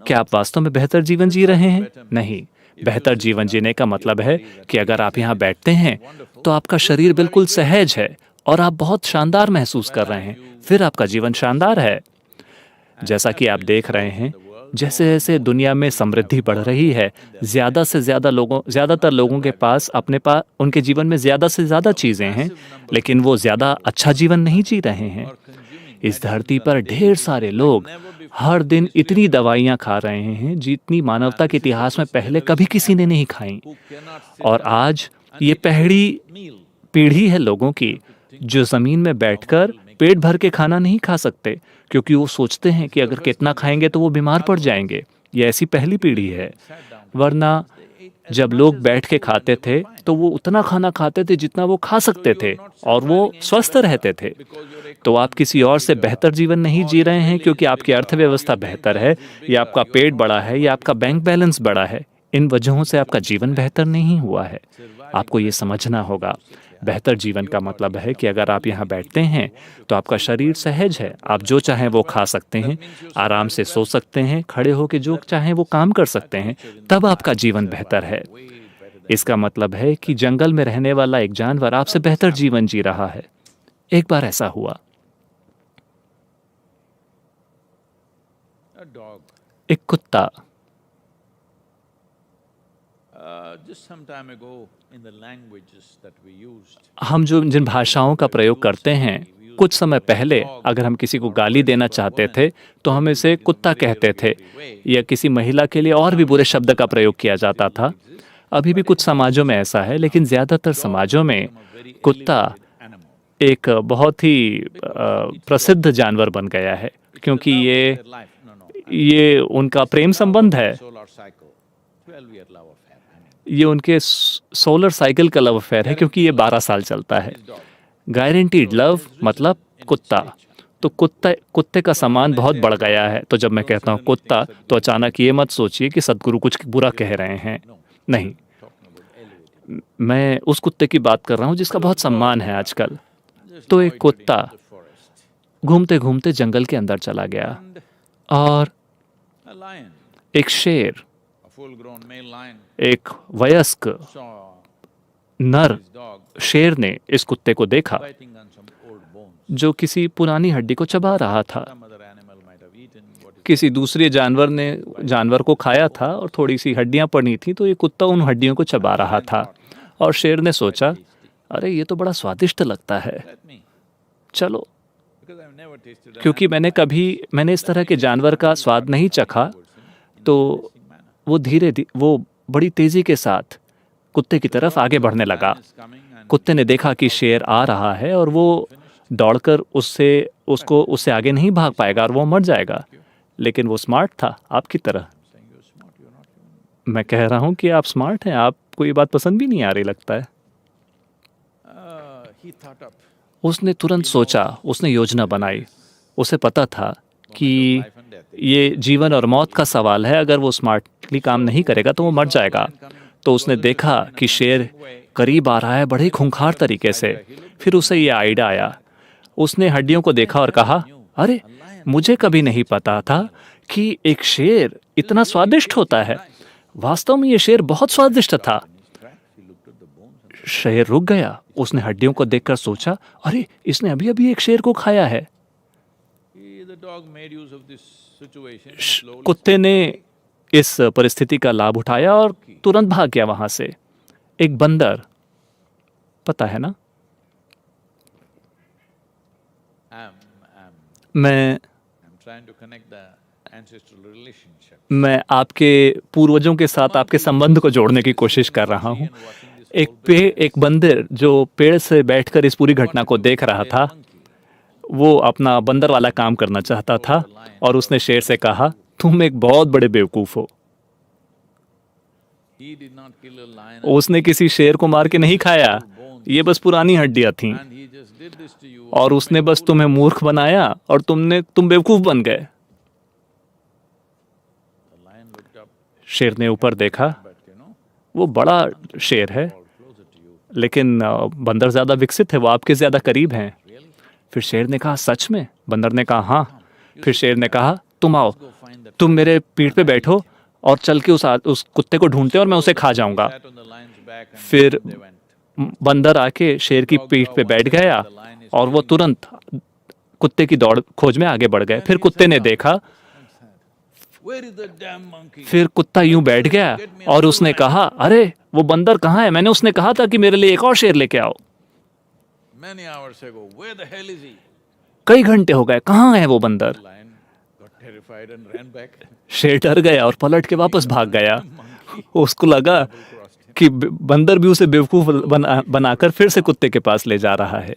क्या आप वास्तव में बेहतर जीवन जी रहे हैं? नहीं। बेहतर जीवन जीने का मतलब है कि अगर आप यहाँ बैठते हैं तो आपका शरीर बिल्कुल सहज है और आप बहुत शानदार महसूस कर रहे हैं, फिर आपका जीवन शानदार है। जैसा कि आप देख रहे हैं, जैसे जैसे दुनिया में समृद्धि बढ़ रही है, ज़्यादातर लोगों के पास उनके जीवन में ज़्यादा से ज़्यादा चीज़ें हैं, लेकिन वो ज़्यादा अच्छा जीवन नहीं जी रहे हैं। इस धरती पर ढेर सारे लोग हर दिन इतनी दवाइयाँ खा रहे हैं जितनी मानवता के इतिहास में पहले कभी किसी ने नहीं खाई। और आज ये पहली पीढ़ी है लोगों की जो ज़मीन में बैठकर पेट भर के खाना नहीं खा सकते, क्योंकि वो सोचते हैं कि अगर कितना खाएंगे तो वो बीमार पड़ जाएंगे। ये ऐसी पहली पीढ़ी है। वरना जब लोग बैठ के खाते थे तो वो उतना खाना खाते थे जितना वो खा सकते थे और वो स्वस्थ रहते थे। तो आप किसी और से बेहतर जीवन नहीं जी रहे हैं क्योंकि आपकी अर्थव्यवस्था बेहतर है, या आपका पेट बड़ा है, या आपका बैंक बैलेंस बड़ा है। इन वजहों से आपका जीवन बेहतर नहीं हुआ है। आपको ये समझना होगा। बेहतर जीवन का मतलब है कि अगर आप यहाँ बैठते हैं तो आपका शरीर सहज है, आप जो चाहें वो खा सकते हैं, आराम से सो सकते हैं, खड़े होकर जो चाहें वो काम कर सकते हैं, तब आपका जीवन बेहतर है। इसका मतलब है कि जंगल में रहने वाला एक जानवर आपसे बेहतर जीवन जी रहा है। एक बार ऐसा हुआ, एक कुत्ता हम जिन भाषाओं का प्रयोग करते हैं, कुछ समय पहले अगर हम किसी को गाली देना चाहते थे तो हम इसे कुत्ता कहते थे, या किसी महिला के लिए और भी बुरे शब्द का प्रयोग किया जाता था। अभी भी कुछ समाजों में ऐसा है, लेकिन ज़्यादातर समाजों में कुत्ता एक बहुत ही प्रसिद्ध जानवर बन गया है, क्योंकि ये उनका प्रेम संबंध है। ये उनके सोलर साइकिल का लव अफेयर है, क्योंकि ये 12 साल चलता है। गारंटीड लव मतलब कुत्ता। तो कुत्ते का सम्मान बहुत बढ़ गया है। तो जब मैं कहता हूँ कुत्ता, तो अचानक ये मत सोचिए कि सद्गुरु कुछ बुरा कह रहे हैं। नहीं, मैं उस कुत्ते की बात कर रहा हूँ जिसका बहुत सम्मान है आजकल। तो एक कुत्ता घूमते घूमते जंगल के अंदर चला गया और एक शेर, एक वयस्क नर शेर ने इस कुत्ते को देखा जो किसी पुरानी हड्डी को चबा रहा था। किसी दूसरे जानवर को खाया था और थोड़ी सी हड्डियां पड़ी थी, तो ये कुत्ता उन हड्डियों को चबा रहा था। और शेर ने सोचा, अरे ये तो बड़ा स्वादिष्ट लगता है, चलो। क्योंकि मैंने इस तरह के जानवर का स्वाद नहीं चखा, तो वो बड़ी तेजी के साथ कुत्ते की तरफ आगे बढ़ने लगा। कुत्ते ने देखा कि शेर आ रहा है और वो दौड़कर उससे आगे नहीं भाग पाएगा और वो मर जाएगा। लेकिन वो स्मार्ट था, आपकी तरह। मैं कह रहा हूँ कि आप स्मार्ट हैं, आपको ये बात पसंद भी नहीं आ रही लगता है। उसने तुरंत सोचा, उसने योजना बनाई। उसे पता था कि ये जीवन और मौत का सवाल है, अगर वो स्मार्टली काम नहीं करेगा तो वो मर जाएगा। तो उसने देखा कि शेर करीब आ रहा है बड़े खूंखार तरीके से। फिर उसे ये आइडिया आया। उसने हड्डियों को देखा और कहा, अरे मुझे कभी नहीं पता था कि एक शेर इतना स्वादिष्ट होता है। वास्तव में ये शेर बहुत स्वादिष्ट था। शेर रुक गया। उसने हड्डियों को देखकर सोचा, अरे इसने अभी अभी एक शेर को खाया है। कुत्ते ने इस परिस्थिति का लाभ उठाया और तुरंत भाग गया वहां से। एक बंदर, पता है ना, मैं आपके पूर्वजों के साथ आपके संबंध को जोड़ने की कोशिश कर रहा हूँ। एक बंदर जो पेड़ से बैठकर इस पूरी घटना को देख रहा था, वो अपना बंदर वाला काम करना चाहता था और उसने शेर से कहा, तुम एक बहुत बड़े बेवकूफ हो। उसने किसी शेर को मार के नहीं खाया, ये बस पुरानी हड्डियां थीं और उसने बस तुम्हें मूर्ख बनाया और तुम बेवकूफ बन गए। शेर ने ऊपर देखा, वो बड़ा शेर है, लेकिन बंदर ज्यादा विकसित है, वो आपके ज्यादा करीब हैं। फिर शेर ने कहा, सच में? बंदर ने कहा, हाँ। फिर शेर ने कहा, तुम आओ, तुम मेरे पीठ पे बैठो और चल के उस कुत्ते को ढूंढते और मैं उसे खा जाऊंगा। फिर बंदर आके शेर की पीठ पे बैठ गया और वो तुरंत कुत्ते की दौड़ खोज में आगे बढ़ गए। फिर कुत्ते ने देखा, फिर कुत्ता यूं बैठ गया और उसने कहा, अरे वो बंदर कहाँ है? मैंने उसने कहा था कि मेरे लिए एक और शेर लेके आओ। कई घंटे हो गए, कहाँ है वो बंदर? शेर डर गया और पलट के वापस भाग गया। उसको लगा कि बंदर भी उसे बेवकूफ बनाकर फिर से कुत्ते के पास ले जा रहा है।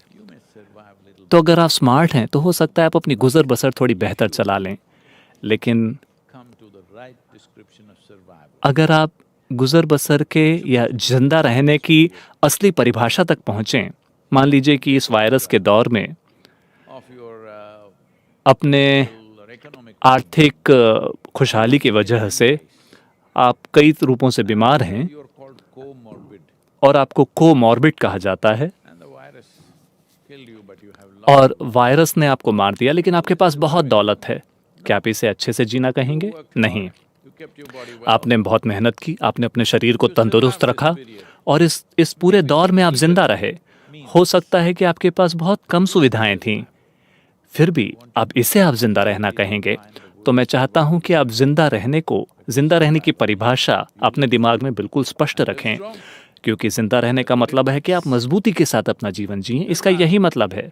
तो अगर आप स्मार्ट हैं तो हो सकता है आप अपनी गुजर बसर थोड़ी बेहतर चला लें, लेकिन अगर आप गुजर बसर के या जिंदा रहने की असली परिभाषा तक पहुंचें, मान लीजिए कि इस वायरस के दौर में अपने आर्थिक खुशहाली की वजह से आप कई रूपों से बीमार हैं और आपको कोमॉर्बिड कहा जाता है और वायरस ने आपको मार दिया, लेकिन आपके पास बहुत दौलत है, क्या आप इसे अच्छे से जीना कहेंगे? नहीं। आपने बहुत मेहनत की, आपने अपने शरीर को तंदुरुस्त रखा और इस पूरे दौर में आप जिंदा रहे। हो सकता है कि आपके पास बहुत कम सुविधाएं थीं, फिर भी अब इसे आप जिंदा रहना कहेंगे। तो मैं चाहता हूं कि आप जिंदा रहने की परिभाषा अपने दिमाग में बिल्कुल स्पष्ट रखें, क्योंकि जिंदा रहने का मतलब है कि आप मजबूती के साथ अपना जीवन जिएं। इसका यही मतलब है।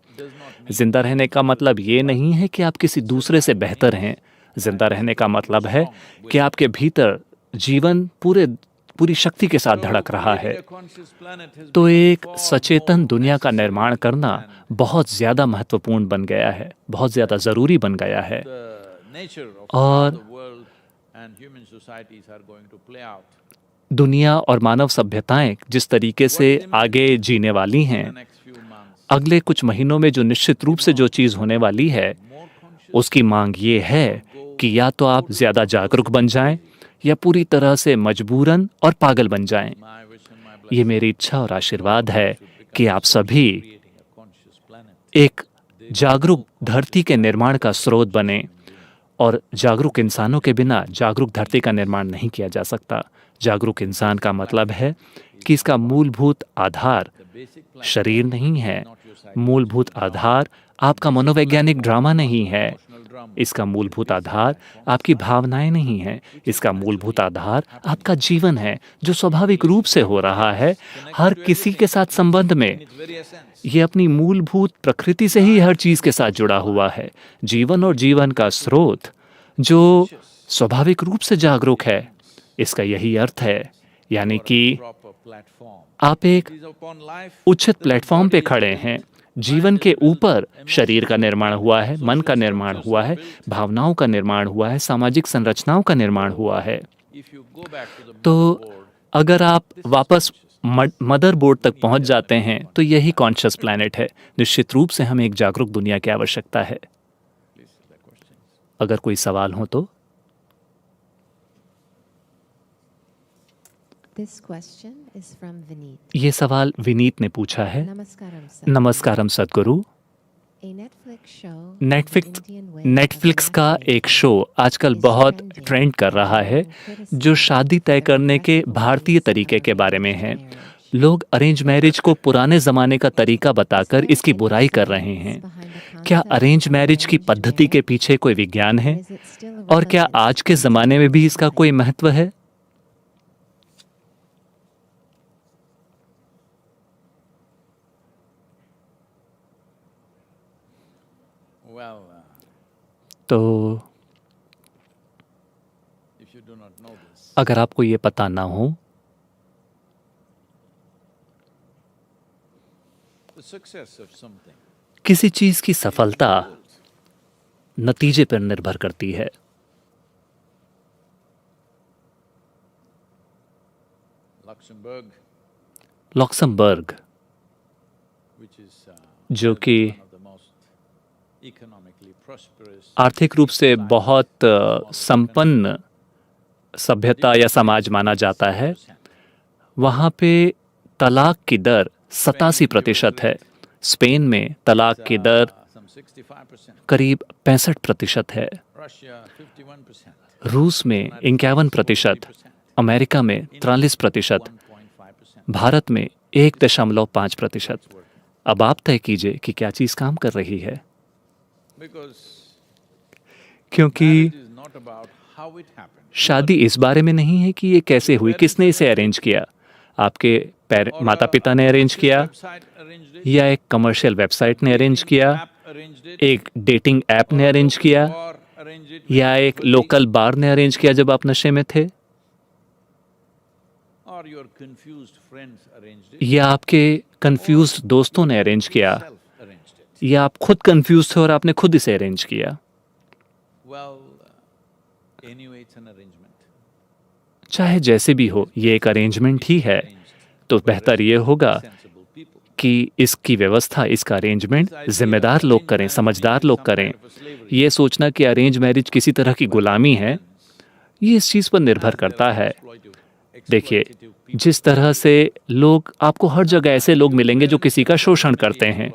जिंदा रहने का मतलब ये नहीं है कि आप किसी दूसरे से बेहतर हैं। जिंदा रहने का मतलब है कि आपके भीतर जीवन पूरी शक्ति के साथ धड़क रहा है। तो एक सचेतन दुनिया का निर्माण करना बहुत ज्यादा महत्वपूर्ण बन गया है, बहुत ज्यादा जरूरी बन गया है। और दुनिया और मानव सभ्यताएं जिस तरीके से आगे जीने वाली हैं, अगले कुछ महीनों में जो निश्चित रूप से जो चीज होने वाली है, उसकी मांग ये है कि या तो आप ज्यादा जागरूक बन जाएं या पूरी तरह से मजबूरन और पागल बन जाएं। ये मेरी इच्छा और आशीर्वाद है कि आप सभी एक जागरूक धरती के निर्माण का स्रोत बने, और जागरूक इंसानों के बिना जागरूक धरती का निर्माण नहीं किया जा सकता। जागरूक इंसान का मतलब है कि इसका मूलभूत आधार शरीर नहीं है, मूलभूत आधार आपका मनोवैज्ञानिक ड्रामा नहीं है, इसका मूलभूत आधार आपकी भावनाएं नहीं है, इसका मूलभूत आधार आपका जीवन है जो स्वाभाविक रूप से हो रहा है हर किसी के साथ संबंध में। ये अपनी मूलभूत प्रकृति से ही हर चीज के साथ जुड़ा हुआ है। जीवन और जीवन का स्रोत जो स्वाभाविक रूप से जागरूक है, इसका यही अर्थ है यानी for a कि proper platform. आप एक It is upon life उचित that the प्लेटफॉर्म पे body is खड़े built, हैं। mind जीवन is के built, ऊपर शरीर का emotions are निर्माण built, हुआ है, मन का social निर्माण structures हुआ are है, built. भावनाओं का निर्माण हुआ है, सामाजिक संरचनाओं का निर्माण हुआ है। If you go back to the तो motherboard, अगर आप this is वापस consciousness. मदरबोर्ड तक We need पहुंच जाते definitely हैं तो यही कॉन्शियस प्लैनेट है। निश्चित रूप से हमें एक जागरूक दुनिया की आवश्यकता है। Please, the questions. अगर कोई सवाल हो तो। This question is from Vineet. ये सवाल विनीत ने पूछा है। Namaskaram, Sadhguru. नमस्कारम Sadhguru. A Netflix show of Netflix the Indian way of Netflix का matchmaking एक शो आजकल is बहुत trending ट्रेंड कर रहा है and criticized जो शादी तय for करने के aggressive भारतीय ways तरीके of के बारे में arranged है। marriage. लोग अरेंज मैरिज को पुराने ज़माने का तरीका Is बताकर there इसकी any बुराई कर रहे science हैं। behind the क्या concept अरेंज of मैरिज की arranged पद्धति के marriage? पीछे कोई विज्ञान है? Is it still a और क्या relevant आज के ज़माने में भी इसका कोई महत्व है? Well, तो if you do not know this, अगर आपको ये पता ना हो, the success of something, किसी चीज़ की सफलता नतीजे पर निर्भर करती है। Luxembourg, लॉक्समबर्ग, which is जो कि one of the most economically prosperous, आर्थिक रूप से बहुत संपन्न सभ्यता या समाज माना जाता है, वहाँ पे तलाक की दर 87% है। स्पेन में तलाक की दर some 65%, करीब 65% है। Russia 51%, रूस में 51%, अमेरिका में 43%, 1.5%. भारत में 1.5%। अब आप तय कीजिए कि क्या चीज़ काम कर रही है, Because क्योंकि marriage is not about how it happened. शादी इस बारे में नहीं है कि ये कैसे हुई, किसने इसे अरेंज किया। आपके Or माता पिता ने अरेंज किया, website arranged it, या एक कमर्शियल वेबसाइट ने अरेंज किया, app arranged it, एक डेटिंग ऐप ने अरेंज किया, or arranged it या with एक लोकल बार ने अरेंज किया जब आप नशे में थे, or your confused friends arranged it, या आपके कंफ्यूज दोस्तों ने अरेंज किया, self arranged it. या आप खुद कंफ्यूज थे और आपने खुद इसे अरेंज किया। Well, anyway, it's an arrangement. चाहे जैसे भी हो, ये एक अरेंजमेंट ही है। तो बेहतर ये होगा Sensible people. कि इसकी व्यवस्था, इसका अरेंजमेंट जिम्मेदार लोग करें, समझदार लोग करें। ये सोचना कि अरेंज मैरिज किसी तरह की गुलामी है, ये इस चीज़ पर निर्भर करता है। देखिए, जिस तरह से लोग, आपको हर जगह ऐसे लोग मिलेंगे जो किसी का शोषण करते हैं।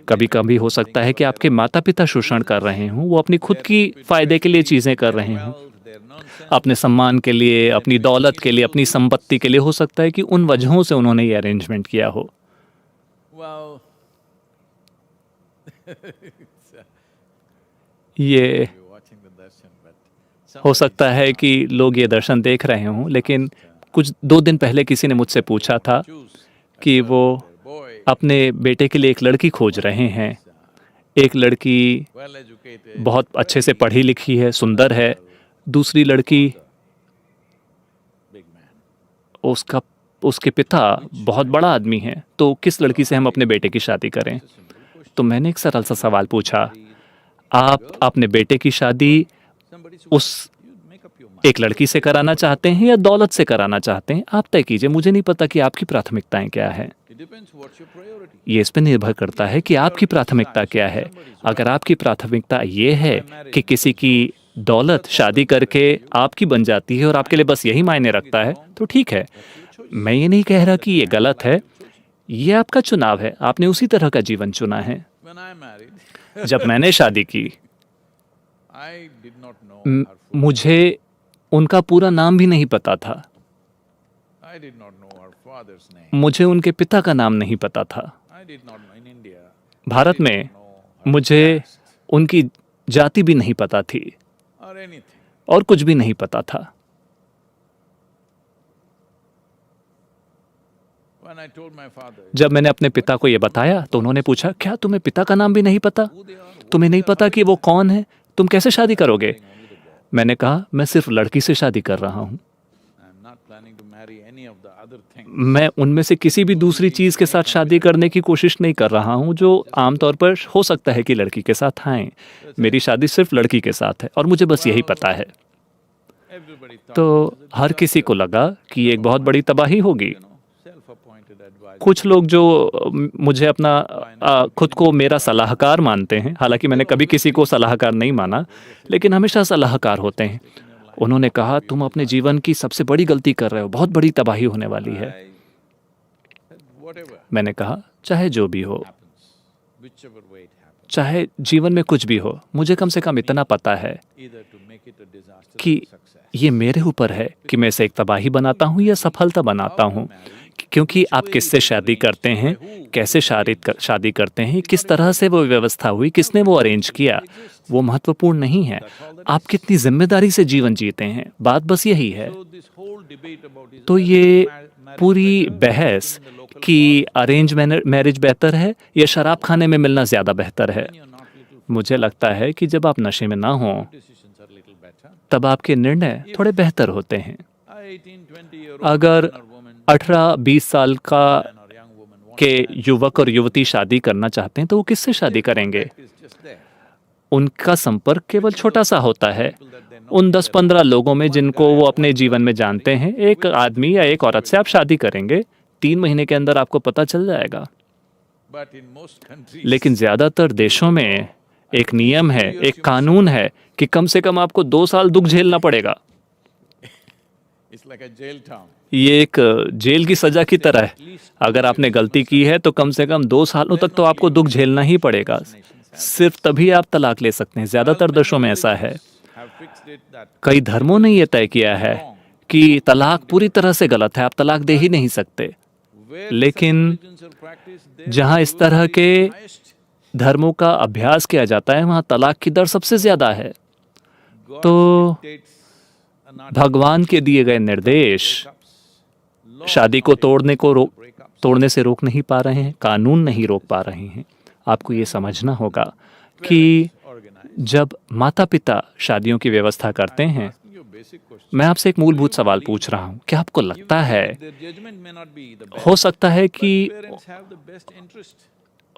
कभी कभी हो सकता है कि आपके माता पिता शोषण कर रहे हों, वो अपनी खुद की फ़ायदे के लिए चीज़ें कर रहे हों, अपने सम्मान के लिए, अपनी दौलत के लिए, अपनी संपत्ति के लिए। हो सकता है कि उन वजहों से उन्होंने ये अरेंजमेंट किया हो। Well, ये you're watching the darshan, but हो सकता है कि लोग ये दर्शन देख रहे हों, लेकिन कुछ 2 दिन पहले किसी ने मुझसे पूछा था choose कि वो boy, अपने बेटे के लिए एक लड़की खोज रहे हैं। एक लड़की well educated, बहुत अच्छे से पढ़ी लिखी है, सुंदर है। दूसरी लड़की, big man. उसके पिता बहुत बड़ा आदमी हैं। तो किस लड़की से हम अपने बेटे की शादी करें? तो मैंने एक सरल सा सवाल पूछा, आप अपने बेटे की शादी Somebody's उस you make up your mind. एक लड़की से कराना चाहते हैं या दौलत से कराना चाहते हैं? आप तय कीजिए। मुझे नहीं पता कि आपकी प्राथमिकताएं क्या हैं। It depends what's your priority. ये इस पर निर्भर करता है कि आपकी प्राथमिकता क्या है। अगर आपकी प्राथमिकता ये है कि किसी की दौलत शादी करके आपकी बन जाती है और आपके लिए बस यही मायने रखता है, तो ठीक है। मैं ये नहीं कह रहा कि ये गलत है, ये आपका चुनाव है, आपने उसी तरह का जीवन चुना है। When I married, जब मैंने शादी की, I did not know her full. मुझे उनका पूरा नाम भी नहीं पता था। I did not know her father's name. मुझे उनके पिता का नाम नहीं पता था। I did not know in India. Bharat में know her मुझे caste उनकी जाति भी नहीं पता थी or anything. और कुछ भी नहीं पता था। When I told my father जब मैंने अपने पिता को ये बताया तो उन्होंने पूछा, क्या तुम्हें पिता का नाम भी नहीं पता? who they are, तुम्हें नहीं पता कि वो कौन है? तुम कैसे शादी करोगे? मैंने कहा, मैं सिर्फ लड़की से शादी कर रहा हूँ। I'm not planning to marry marry any of the other things. मैं उनमें से किसी भी दूसरी चीज़ के साथ शादी करने की कोशिश नहीं कर रहा हूँ जो आमतौर पर हो सकता है कि लड़की के साथ आए। मेरी शादी सिर्फ लड़की के साथ है और मुझे बस यही पता है। Everybody thought तो this is a हर किसी को लगा कि ये एक बहुत बड़ी तबाही होगी। self-appointed advisor. कुछ लोग जो मुझे अपना खुद को मेरा सलाहकार मानते हैं, हालांकि मैंने कभी किसी को सलाहकार नहीं माना, लेकिन हमेशा सलाहकार होते हैं। उन्होंने कहा तुम अपने जीवन की सबसे बड़ी गलती कर रहे हो, बहुत बड़ी तबाही होने वाली है। I said, whatever मैंने कहा चाहे जो भी हो, happens, whichever way it happens, चाहे जीवन में कुछ भी हो, मुझे कम से कम इतना पता है either to make it a disaster कि or success. ये मेरे ऊपर है कि मैं इसे एक तबाही बनाता हूँ या सफलता बनाता हूँ। क्योंकि आप किससे शादी करते हैं, कैसे शादी करते हैं, किस तरह से वो व्यवस्था हुई, किसने वो अरेंज किया, वो महत्वपूर्ण नहीं है। आप कितनी जिम्मेदारी से जीवन जीते हैं, बात बस यही है। So this whole debate about is तो it ये marriage पूरी better बहस in the local कि अरेंज मैरिज बेहतर है या शराब खाने में मिलना ज़्यादा बेहतर है, you're not little मुझे लगता है कि जब आप नशे में ना हों decisions are little better. तब आपके निर्णय थोड़े बेहतर होते हैं। 18-20-year-old अगर man or woman 18-20 साल का or young woman wants के युवक और युवती शादी करना चाहते हैं तो वो किससे शादी करेंगे? is just there. उनका संपर्क केवल छोटा सा होता है। उन 10-15 लोगों में जिनको वो अपने जीवन में जानते हैं, एक आदमी या एक औरत से आप शादी करेंगे, 3 महीने के अंदर आपको पता चल जाएगा। But in most countries, लेकिन ज़्यादातर देशों में एक नियम है, एक कानून है कि कम से कम आपको 2 साल दुख झेलना पड़ेगा। it's like a jail town. ये एक जेल की सजा की तरह है। अगर आपने गलती की है तो कम से कम 2 सालों तक तो आपको दुख झेलना ही पड़ेगा। सिर्फ तभी आप तलाक ले सकते हैं। ज़्यादातर देशों में ऐसा है। Have fixed it that कई धर्मों ने ये तय किया है कि तलाक पूरी तरह से गलत है, आप तलाक दे ही नहीं सकते। where लेकिन religions are practiced, there जहाँ इस तरह के highest धर्मों का अभ्यास किया जाता है वहाँ तलाक की दर सबसे ज़्यादा है। God तो dictates an भगवान के दिए गए निर्देश शादी को तोड़ने से रोक नहीं पा रहे हैं, कानून नहीं रोक पा रहे हैं। आपको ये समझना होगा कि organized. जब माता पिता शादियों की व्यवस्था करते हैं, Your basic question. मैं आपसे एक मूलभूत सवाल पूछ रहा हूँ, क्या आपको लगता है, Their judgment may not be the best. हो सकता है कि Parents have the best interest.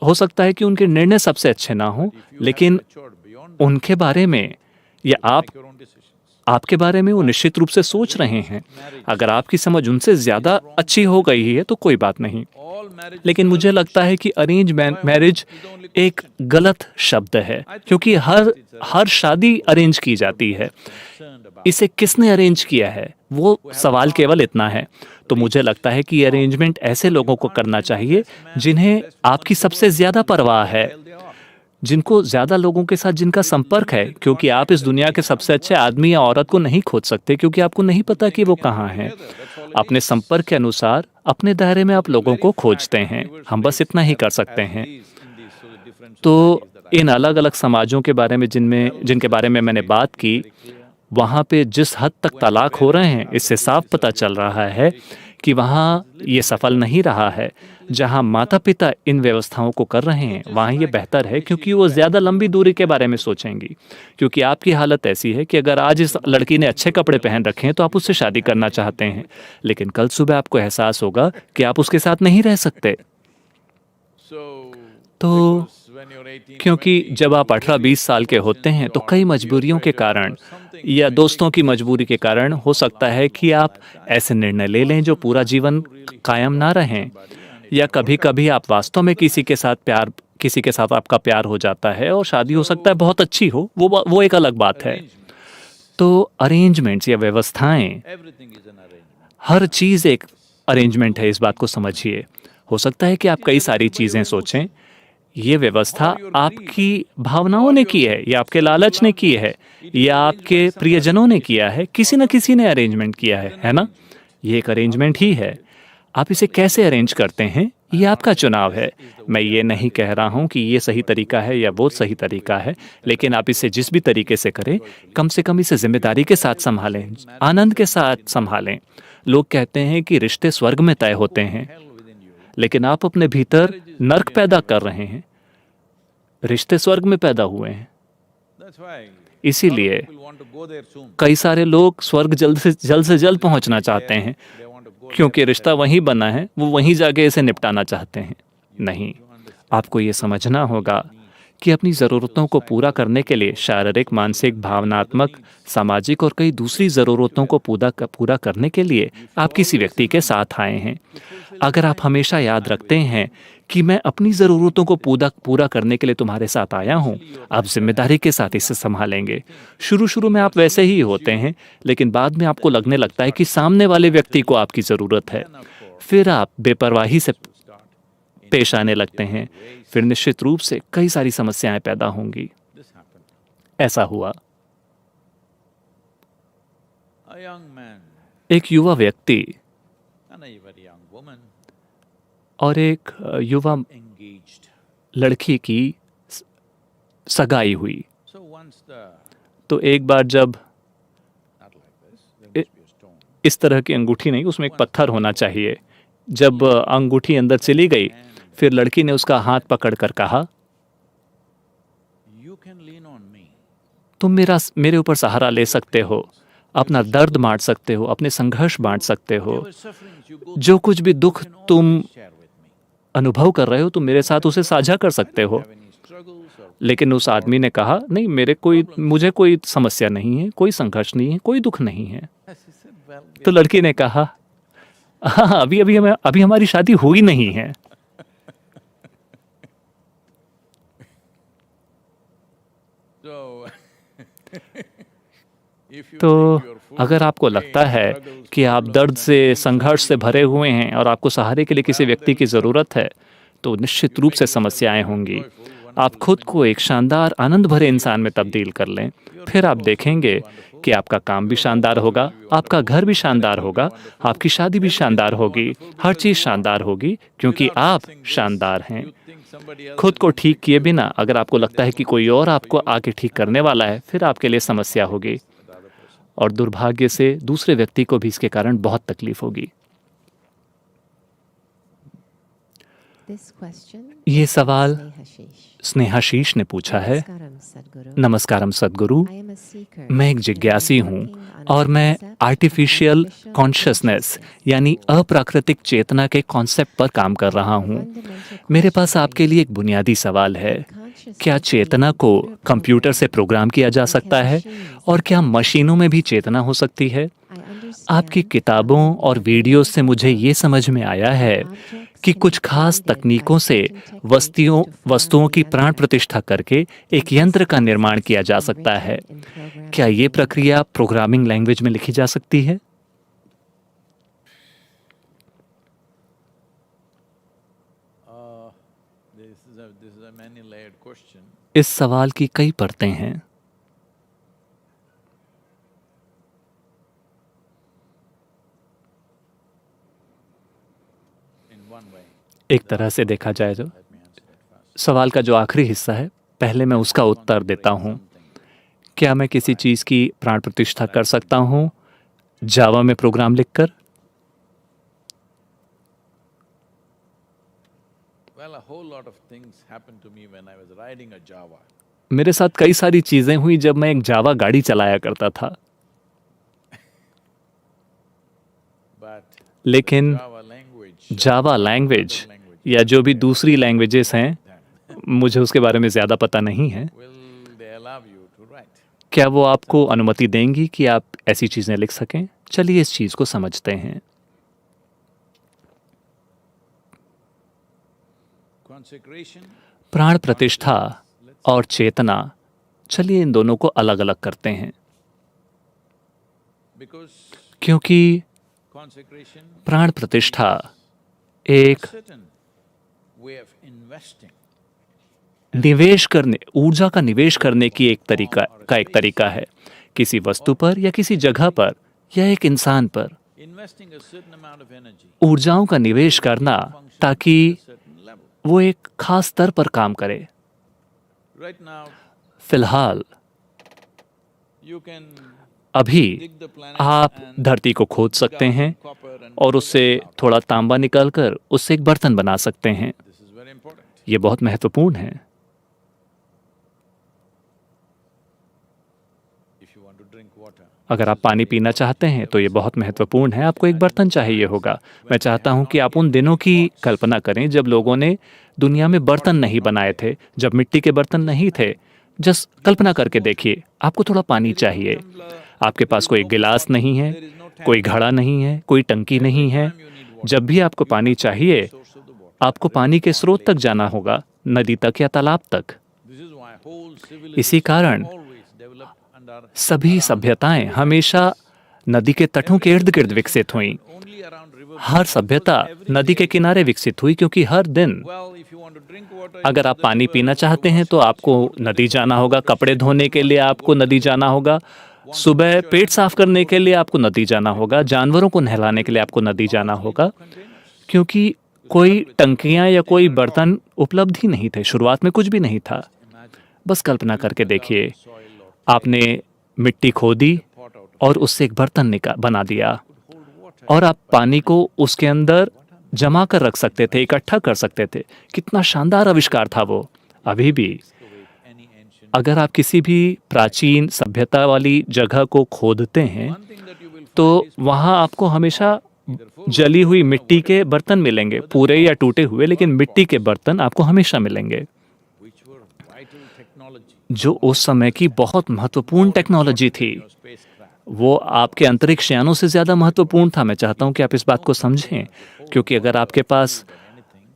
हो सकता है कि उनके निर्णय सबसे अच्छे ना हों, If you have लेकिन matured beyond उनके बारे में या your own decisions. आपके बारे में वो निश्चित रूप से सोच रहे हैं। अगर आपकी समझ उनसे ज़्यादा अच्छी हो गई है तो कोई बात नहीं। All marriage लेकिन मुझे लगता है कि अरेंज मैरिज एक गलत शब्द है, क्योंकि हर शादी अरेंज की जाती है। concerned about इसे किसने अरेंज किया है, वो सवाल केवल इतना है। तो मुझे लगता है कि अरेंजमेंट ऐसे लोगों को करना चाहिए जिन्हें आपकी सबसे ज़्यादा परवाह है, जिनको ज़्यादा लोगों के साथ जिनका संपर्क है, क्योंकि आप इस दुनिया के सबसे अच्छे आदमी या औरत को नहीं खोज सकते, क्योंकि आपको नहीं पता कि वो कहाँ हैं। अपने संपर्क के अनुसार अपने दायरे में आप लोगों को खोजते हैं। हम बस इतना ही कर सकते हैं। तो इन अलग अलग समाजों के बारे में जिनके बारे में मैंने बात की, वहाँ पे जिस हद तक तलाक हो रहे हैं, इससे साफ पता चल रहा है कि वहाँ ये सफल नहीं रहा है। जहाँ माता पिता इन व्यवस्थाओं को कर रहे हैं वहाँ ये बेहतर है, क्योंकि वो ज़्यादा लंबी दूरी के बारे में सोचेंगी। क्योंकि आपकी हालत ऐसी है कि अगर आज इस लड़की ने अच्छे कपड़े पहन रखे हैं तो आप उससे शादी करना चाहते हैं, लेकिन कल सुबह आपको एहसास होगा कि आप उसके साथ नहीं रह सकते। तो क्योंकि जब आप 18-20 साल के होते हैं तो कई मजबूरियों के कारण या दोस्तों की मजबूरी के कारण हो सकता है कि आप ऐसे निर्णय ले लें जो पूरा जीवन कायम ना रहें, या कभी कभी आप वास्तव में किसी के साथ आपका प्यार हो जाता है और शादी हो सकता है बहुत अच्छी हो, वो एक अलग बात है। तो अरेंजमेंट्स या व्यवस्थाएं, हर चीज़ एक अरेंजमेंट है, इस बात को समझिए। हो सकता है कि आप कई सारी चीज़ें सोचें, ये व्यवस्था आपकी भावनाओं ने की है या आपके लालच ने की है या आपके प्रियजनों ने किया है, किसी न किसी ने अरेंजमेंट किया है ना? ये एक अरेंजमेंट ही है। आप इसे कैसे अरेंज करते हैं ये आपका चुनाव है। मैं ये नहीं कह रहा हूँ कि ये सही तरीका है या वो सही तरीका है, लेकिन आप इसे जिस भी तरीके से करें, कम से कम इसे जिम्मेदारी के साथ संभालें, आनंद के साथ संभालें। लोग कहते हैं कि रिश्ते स्वर्ग में तय होते हैं, लेकिन आप अपने भीतर नर्क पैदा कर रहे हैं। रिश्ते स्वर्ग में पैदा हुए हैं, इसीलिए कई सारे लोग स्वर्ग जल्द से जल्द पहुंचना चाहते हैं। क्योंकि रिश्ता वहीं बना है, वो वहीं जाके इसे निपटाना चाहते हैं। नहीं, आपको ये समझना होगा कि अपनी ज़रूरतों को पूरा करने के लिए शारीरिक, मानसिक, भावनात्मक, सामाजिक और कई दूसरी ज़रूरतों को पूरा करने के लिए आप किसी व्यक्ति के साथ आए हैं। अगर आप हमेशा याद रखते हैं कि मैं अपनी ज़रूरतों को पूरा करने के लिए तुम्हारे साथ आया हूँ, आप जिम्मेदारी के साथ इसे संभालेंगे। शुरू में आप वैसे ही होते हैं, लेकिन बाद में आपको लगने लगता है कि सामने वाले व्यक्ति को आपकी ज़रूरत है। फिर आप बेपरवाही से पेश आने लगते हैं। फिर निश्चित रूप से कई सारी समस्याएं पैदा होंगी। ऐसा हुआ। एक युवा व्यक्ति और एक युवा लड़की की सगाई हुई। तो एक बार जब इस तरह की अंगूठी नहीं, उसमें एक पत्थर होना चाहिए, जब अंगूठी अंदर चली गई, फिर लड़की ने उसका हाथ पकड़कर कहा, तुम मेरे ऊपर सहारा ले सकते हो, अपना दर्द बांट सकते हो, अपने संघर्ष बांट सकते हो, जो कुछ भी दुख तुम अनुभव कर रहे हो तुम मेरे साथ उसे साझा कर सकते हो। लेकिन उस आदमी ने कहा, नहीं, मुझे कोई समस्या नहीं है, कोई संघर्ष नहीं है, कोई दुख नहीं है। तो लड़की ने कहा, हाँ, अभी हमारी शादी हुई नहीं है। तो अगर आपको लगता है कि आप दर्द से, संघर्ष से भरे हुए हैं और आपको सहारे के लिए किसी व्यक्ति की ज़रूरत है, तो निश्चित रूप से समस्याएं होंगी। आप खुद को एक शानदार, आनंद भरे इंसान में तब्दील कर लें। फिर आप देखेंगे कि आपका काम भी शानदार होगा, आपका घर भी शानदार होगा, आपकी शादी भी शानदार होगी, हर चीज़ शानदार होगी, क्योंकि आप शानदार हैं। खुद को ठीक किए बिना अगर आपको लगता है कि कोई और आपको आके ठीक करने वाला है, फिर आपके लिए समस्या होगी और दुर्भाग्य से दूसरे व्यक्ति को भी इसके कारण बहुत तकलीफ होगी। ये सवाल स्नेहाशीष ने पूछा है। नमस्कारम सद्गुरु, मैं एक जिज्ञासी हूँ और मैं आर्टिफिशियल कॉन्शियसनेस यानी अप्राकृतिक चेतना के कॉन्सेप्ट पर काम कर रहा हूँ। मेरे पास आपके लिए एक बुनियादी सवाल है। क्या चेतना को कंप्यूटर से प्रोग्राम किया जा सकता है और क्या मशीनों में भी चेतना हो सकती है? आपकी किताबों और वीडियो से मुझे ये समझ में आया है कि कुछ खास तकनीकों से वस्तुओं की प्राण प्रतिष्ठा करके एक यंत्र का निर्माण किया जा सकता है। क्या ये प्रक्रिया प्रोग्रामिंग लैंग्वेज में लिखी जा सकती है? इस सवाल की कई परतें हैं। एक तरह से देखा जाए तो सवाल का जो आखिरी हिस्सा है, पहले मैं उसका उत्तर देता हूँ। क्या मैं किसी चीज़ की प्राण प्रतिष्ठा कर सकता हूँ जावा में प्रोग्राम लिखकर? मेरे साथ कई सारी चीज़ें हुई जब मैं एक जावा गाड़ी चलाया करता था, लेकिन जावा लैंग्वेज या जो भी दूसरी लैंग्वेजेस हैं, मुझे उसके बारे में ज़्यादा पता नहीं है। क्या वो आपको अनुमति देंगी कि आप ऐसी चीज़ें लिख सकें? चलिए इस चीज़ को समझते हैं। प्राण प्रतिष्ठा और चेतना, चलिए इन दोनों को अलग अलग करते हैं, क्योंकि प्राण प्रतिष्ठा एक ऊर्जा का निवेश करने की एक तरीका है, किसी वस्तु पर या किसी जगह पर या एक इंसान पर ऊर्जाओं का निवेश करना ताकि वो एक खास स्तर पर काम करे। फिलहाल अभी आप धरती को खोद सकते हैं और उससे थोड़ा तांबा निकालकर उससे एक बर्तन बना सकते हैं। ये बहुत महत्वपूर्ण है। अगर आप पानी पीना चाहते हैं तो ये बहुत महत्वपूर्ण है, आपको एक बर्तन चाहिए होगा। मैं चाहता हूँ कि आप उन दिनों की कल्पना करें जब लोगों ने दुनिया में बर्तन नहीं बनाए थे, जब मिट्टी के बर्तन नहीं थे। जस्ट कल्पना करके देखिए, आपको थोड़ा पानी चाहिए, आपके पास कोई गिलास नहीं है, कोई घड़ा नहीं है, कोई टंकी नहीं है। जब भी आपको पानी चाहिए, आपको पानी के स्रोत तक जाना होगा, नदी तक या तालाब तक। इसी कारण सभी सभ्यताएं हमेशा नदी के तटों के इर्द गिर्द विकसित हुईं। हर सभ्यता नदी के किनारे विकसित हुई, क्योंकि हर दिन अगर आप पानी पीना चाहते हैं तो आपको नदी जाना होगा, कपड़े धोने के लिए आपको नदी जाना होगा, सुबह पेट साफ करने के लिए आपको नदी जाना होगा, जानवरों को नहलाने के लिए आपको नदी जाना होगा, क्योंकि कोई टंकियां या कोई बर्तन उपलब्ध ही नहीं थे। शुरुआत में कुछ भी नहीं था। बस कल्पना करके देखिए, आपने मिट्टी खोदी और उससे एक बर्तन बना दिया, और आप पानी को उसके अंदर जमा कर रख सकते थे, इकट्ठा कर सकते थे। कितना शानदार आविष्कार था वो। अभी भी अगर आप किसी भी प्राचीन सभ्यता वाली जगह को खोदते हैं तो वहाँ आपको हमेशा जली हुई मिट्टी के बर्तन मिलेंगे, पूरे या टूटे हुए, लेकिन मिट्टी के बर्तन आपको हमेशा मिलेंगे, जो उस समय की बहुत महत्वपूर्ण टेक्नोलॉजी थी। वो आपके अंतरिक्ष यानों से ज़्यादा महत्वपूर्ण था। मैं चाहता हूं कि आप इस बात को समझें, क्योंकि अगर आपके पास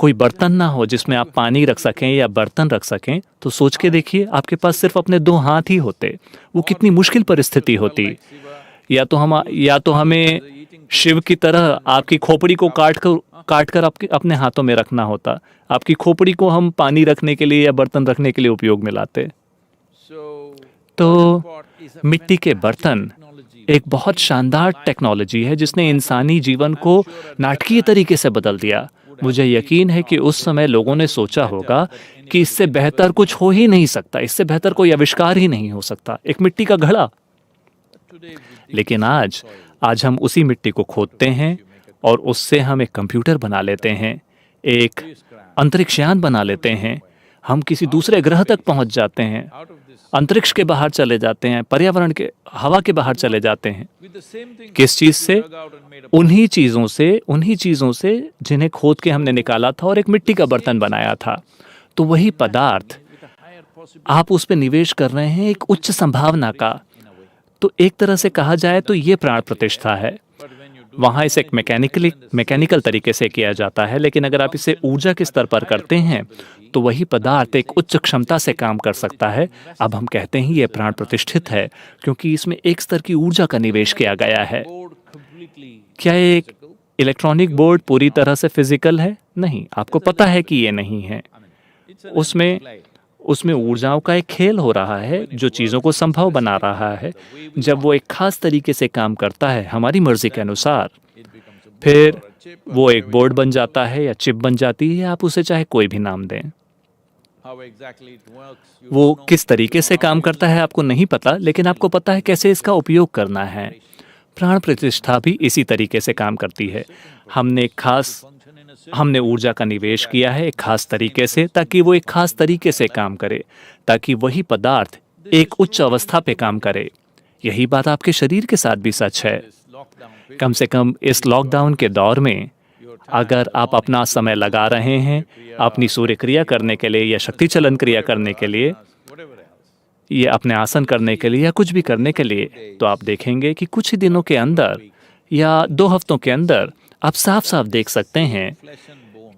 कोई बर्तन ना हो जिसमें आप पानी रख सकें या बर्तन रख सकें, तो सोच के देखिए, आपके पास सिर्फ अपने 2 हाथ ही होते, वो कितनी मुश्किल परिस्थिति होती। या तो हमें शिव की तरह आपकी खोपड़ी को काट कर अपने हाथों में रखना होता। आपकी खोपड़ी को हम पानी रखने के लिए या बर्तन रखने के लिए उपयोग में लाते। तो मिट्टी के बर्तन एक बहुत शानदार टेक्नोलॉजी है जिसने इंसानी जीवन को नाटकीय तरीके से बदल दिया। मुझे यकीन है कि उस समय लोगों ने सोचा होगा कि इससे बेहतर कुछ हो ही नहीं सकता, इससे बेहतर कोई आविष्कार ही नहीं हो सकता, एक मिट्टी का घड़ा। लेकिन आज हम उसी मिट्टी को खोदते हैं और उससे हम एक कंप्यूटर बना लेते हैं, एक अंतरिक्ष यान बना लेते हैं, हम किसी दूसरे ग्रह तक पहुंच जाते हैं, अंतरिक्ष के बाहर चले जाते हैं, पर्यावरण के हवा के बाहर चले जाते हैं। किस चीज से? उन्हीं चीजों से जिन्हें खोद के हमने निकाला था और एक मिट्टी का बर्तन बनाया था। तो वही पदार्थ आप उस पर निवेश कर रहे हैं, एक उच्च संभावना का। तो एक तरह से कहा जाए तो ये प्राण प्रतिष्ठा है। वहाँ इसे एक मैकेनिकल तरीके से किया जाता है, लेकिन अगर आप इसे ऊर्जा के स्तर पर करते हैं तो वही पदार्थ एक उच्च क्षमता से काम कर सकता है। अब हम कहते हैं ये प्राण प्रतिष्ठित है क्योंकि इसमें एक स्तर की ऊर्जा का निवेश किया गया है। क्या एक इलेक्ट्रॉनिक बोर्ड पूरी तरह से फिजिकल है? नहीं, आपको पता है कि ये नहीं है। उसमें ऊर्जाओं का एक खेल हो रहा है जो चीज़ों को संभव बना रहा है। जब वो एक खास तरीके से काम करता है हमारी मर्जी के अनुसार, फिर वो एक बोर्ड बन जाता है या चिप बन जाती है, आप उसे चाहे कोई भी नाम दें। वो किस तरीके से काम करता है आपको नहीं पता, लेकिन आपको पता है कैसे इसका उपयोग करना है। प्राण प्रतिष्ठा भी इसी तरीके से काम करती है। हमने ऊर्जा का निवेश किया है एक खास तरीके से, ताकि वो एक खास तरीके से काम करे, ताकि वही पदार्थ एक उच्च अवस्था पे काम करे। यही बात आपके शरीर के साथ भी सच है। कम से कम इस लॉकडाउन के दौर में अगर आप अपना समय लगा रहे हैं अपनी सूर्य क्रिया करने के लिए या शक्ति चलन क्रिया करने के लिए, ये अपने आसन करने के लिए या कुछ भी करने के लिए, तो आप देखेंगे कि कुछ ही दिनों के अंदर या 2 हफ्तों के अंदर आप साफ साफ देख सकते हैं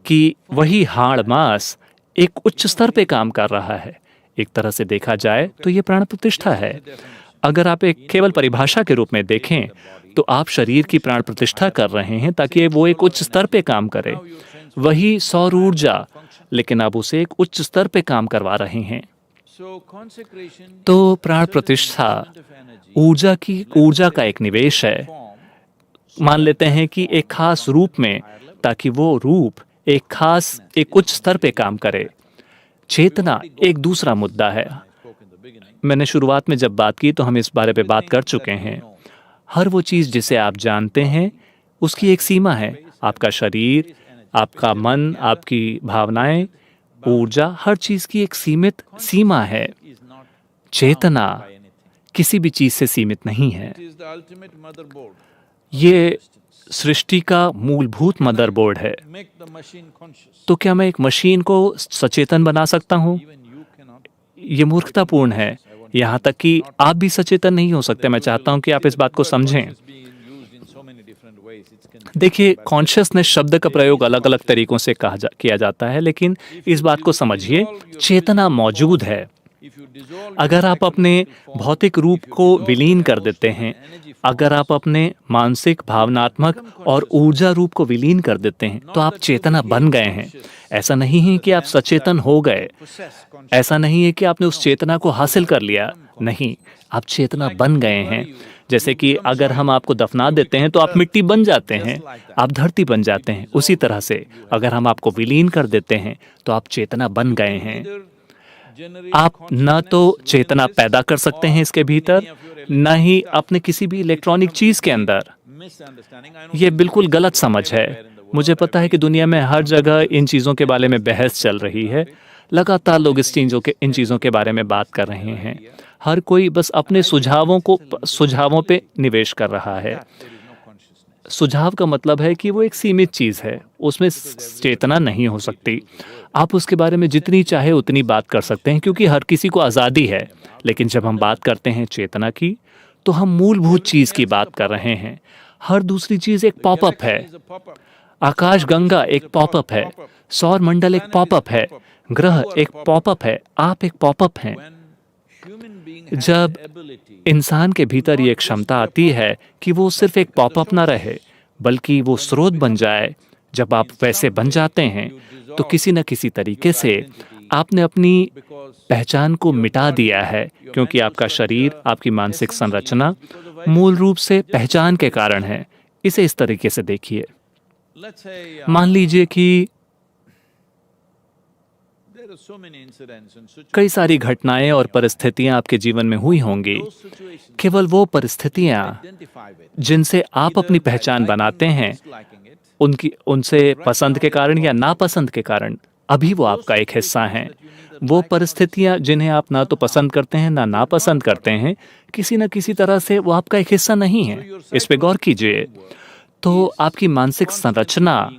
कि वही हाड़ मांस एक उच्च स्तर पे काम कर रहा है। एक तरह से देखा जाए तो ये प्राण प्रतिष्ठा है। अगर आप एक केवल परिभाषा के रूप में देखें तो आप शरीर की प्राण प्रतिष्ठा कर रहे हैं ताकि वो एक उच्च स्तर पे काम करे। वही सौर ऊर्जा, लेकिन आप उसे एक उच्च स्तर पे काम करवा रहे हैं। तो प्राण प्रतिष्ठा ऊर्जा का एक निवेश है। मान लेते हैं कि एक खास रूप में, ताकि वो रूप एक उच्च स्तर पे काम करे। चेतना एक दूसरा मुद्दा है। मैंने शुरुआत में जब बात की तो हम इस बारे पे बात कर चुके हैं। हर वो चीज़ जिसे आप जानते हैं उसकी एक सीमा है। आपका शरीर, आपका मन, आपकी भावनाएं, ऊर्जा, हर चीज़ की एक सीमित सीमा है। चेतना किसी भी चीज से सीमित नहीं है। It is the ultimate motherboard. ये सृष्टि का मूलभूत मदरबोर्ड है। Make the machine conscious. तो क्या मैं एक मशीन को सचेतन बना सकता हूँ? Even you cannot. ये मूर्खतापूर्ण है। यहाँ तक कि आप भी सचेतन नहीं हो सकते। मैं चाहता हूँ कि आप इस बात को समझें। It's being used in so many different ways. It's confusing. देखिए, कॉन्शियसनेस शब्द का प्रयोग अलग अलग तरीकों से किया जाता है, लेकिन इस बात को समझिए, चेतना मौजूद है। If you dissolve अगर आप अपने भौतिक रूप को विलीन कर देते हैं, अगर आप अपने मानसिक, भावनात्मक और ऊर्जा रूप को विलीन कर देते हैं, तो आप चेतना बन गए हैं। ऐसा नहीं है कि आप सचेतन हो गए, ऐसा नहीं है कि आपने उस चेतना को हासिल कर लिया। नहीं, आप चेतना बन गए हैं। जैसे कि अगर हम आपको दफना देते हैं तो आप मिट्टी बन जाते हैं, आप धरती बन जाते हैं। उसी तरह से अगर हम आपको विलीन कर देते हैं तो आप चेतना बन गए हैं। आप न तो चेतना पैदा कर सकते हैं इसके भीतर, न ही अपने किसी भी इलेक्ट्रॉनिक चीज के अंदर। ये बिल्कुल गलत समझ है। मुझे पता है कि दुनिया में हर जगह इन चीज़ों के बारे में बहस चल रही है। लगातार लोग इन चीज़ों के बारे में बात कर रहे हैं। हर कोई बस अपने सुझावों पे निवेश कर रहा है। सुझाव का मतलब है कि वो एक सीमित चीज़ है, उसमें चेतना नहीं हो सकती। आप उसके बारे में जितनी चाहे उतनी बात कर सकते हैं, क्योंकि हर किसी को आज़ादी है। लेकिन जब हम बात करते हैं चेतना की, तो हम मूलभूत चीज़ की बात कर रहे हैं। हर दूसरी चीज़ एक पॉपअप है। आकाश गंगा एक पॉपअप है, सौर मंडल एक पॉपअप है, ग्रह एक पॉपअप है, आप एक पॉपअप हैं। जब इंसान के भीतर ये क्षमता आती है कि वो सिर्फ एक पॉपअप ना रहे, बल्कि वो स्रोत बन जाए, जब आप वैसे बन जाते हैं तो किसी न किसी तरीके से आपने अपनी पहचान को मिटा दिया है, क्योंकि आपका शरीर, आपकी मानसिक संरचना मूल रूप से पहचान के कारण है। इसे इस तरीके से देखिए। मान लीजिए कि कई सारी घटनाएं और परिस्थितियां आपके जीवन में हुई होंगी। केवल वो परिस्थितियां जिनसे आप अपनी पहचान बनाते हैं, उनसे पसंद के कारण या नापसंद के कारण, अभी वो आपका एक हिस्सा हैं। वो परिस्थितियां जिन्हें आप ना तो पसंद करते हैं ना नापसंद करते हैं, किसी न किसी तरह से वो आपका एक हिस्सा नहीं है। इस पे गौर कीजिए। तो आपकी मानसिक संरचना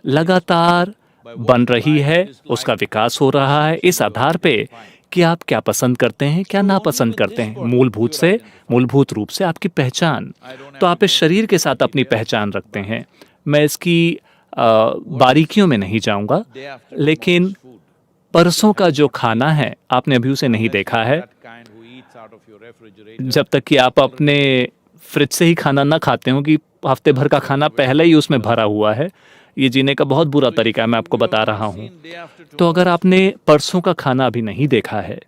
लगातार बन रही है, उसका विकास हो रहा है इस आधार पे कि आप क्या पसंद करते हैं, क्या नापसंद करते हैं। मूलभूत रूप से आपकी पहचान। तो आप इस शरीर के साथ अपनी पहचान रखते हैं। मैं इसकी बारीकियों में नहीं जाऊंगा, लेकिन परसों का जो खाना है, आपने अभी उसे नहीं देखा है। जब तक कि आप अपने फ्रिज से ही खाना ना खाते हो कि हफ्ते भर का खाना पहले ही उसमें भरा हुआ है, ये जीने का बहुत बुरा तरीका है, मैं आपको बता रहा हूँ। तो अगर आपने परसों का खाना अभी नहीं देखा है,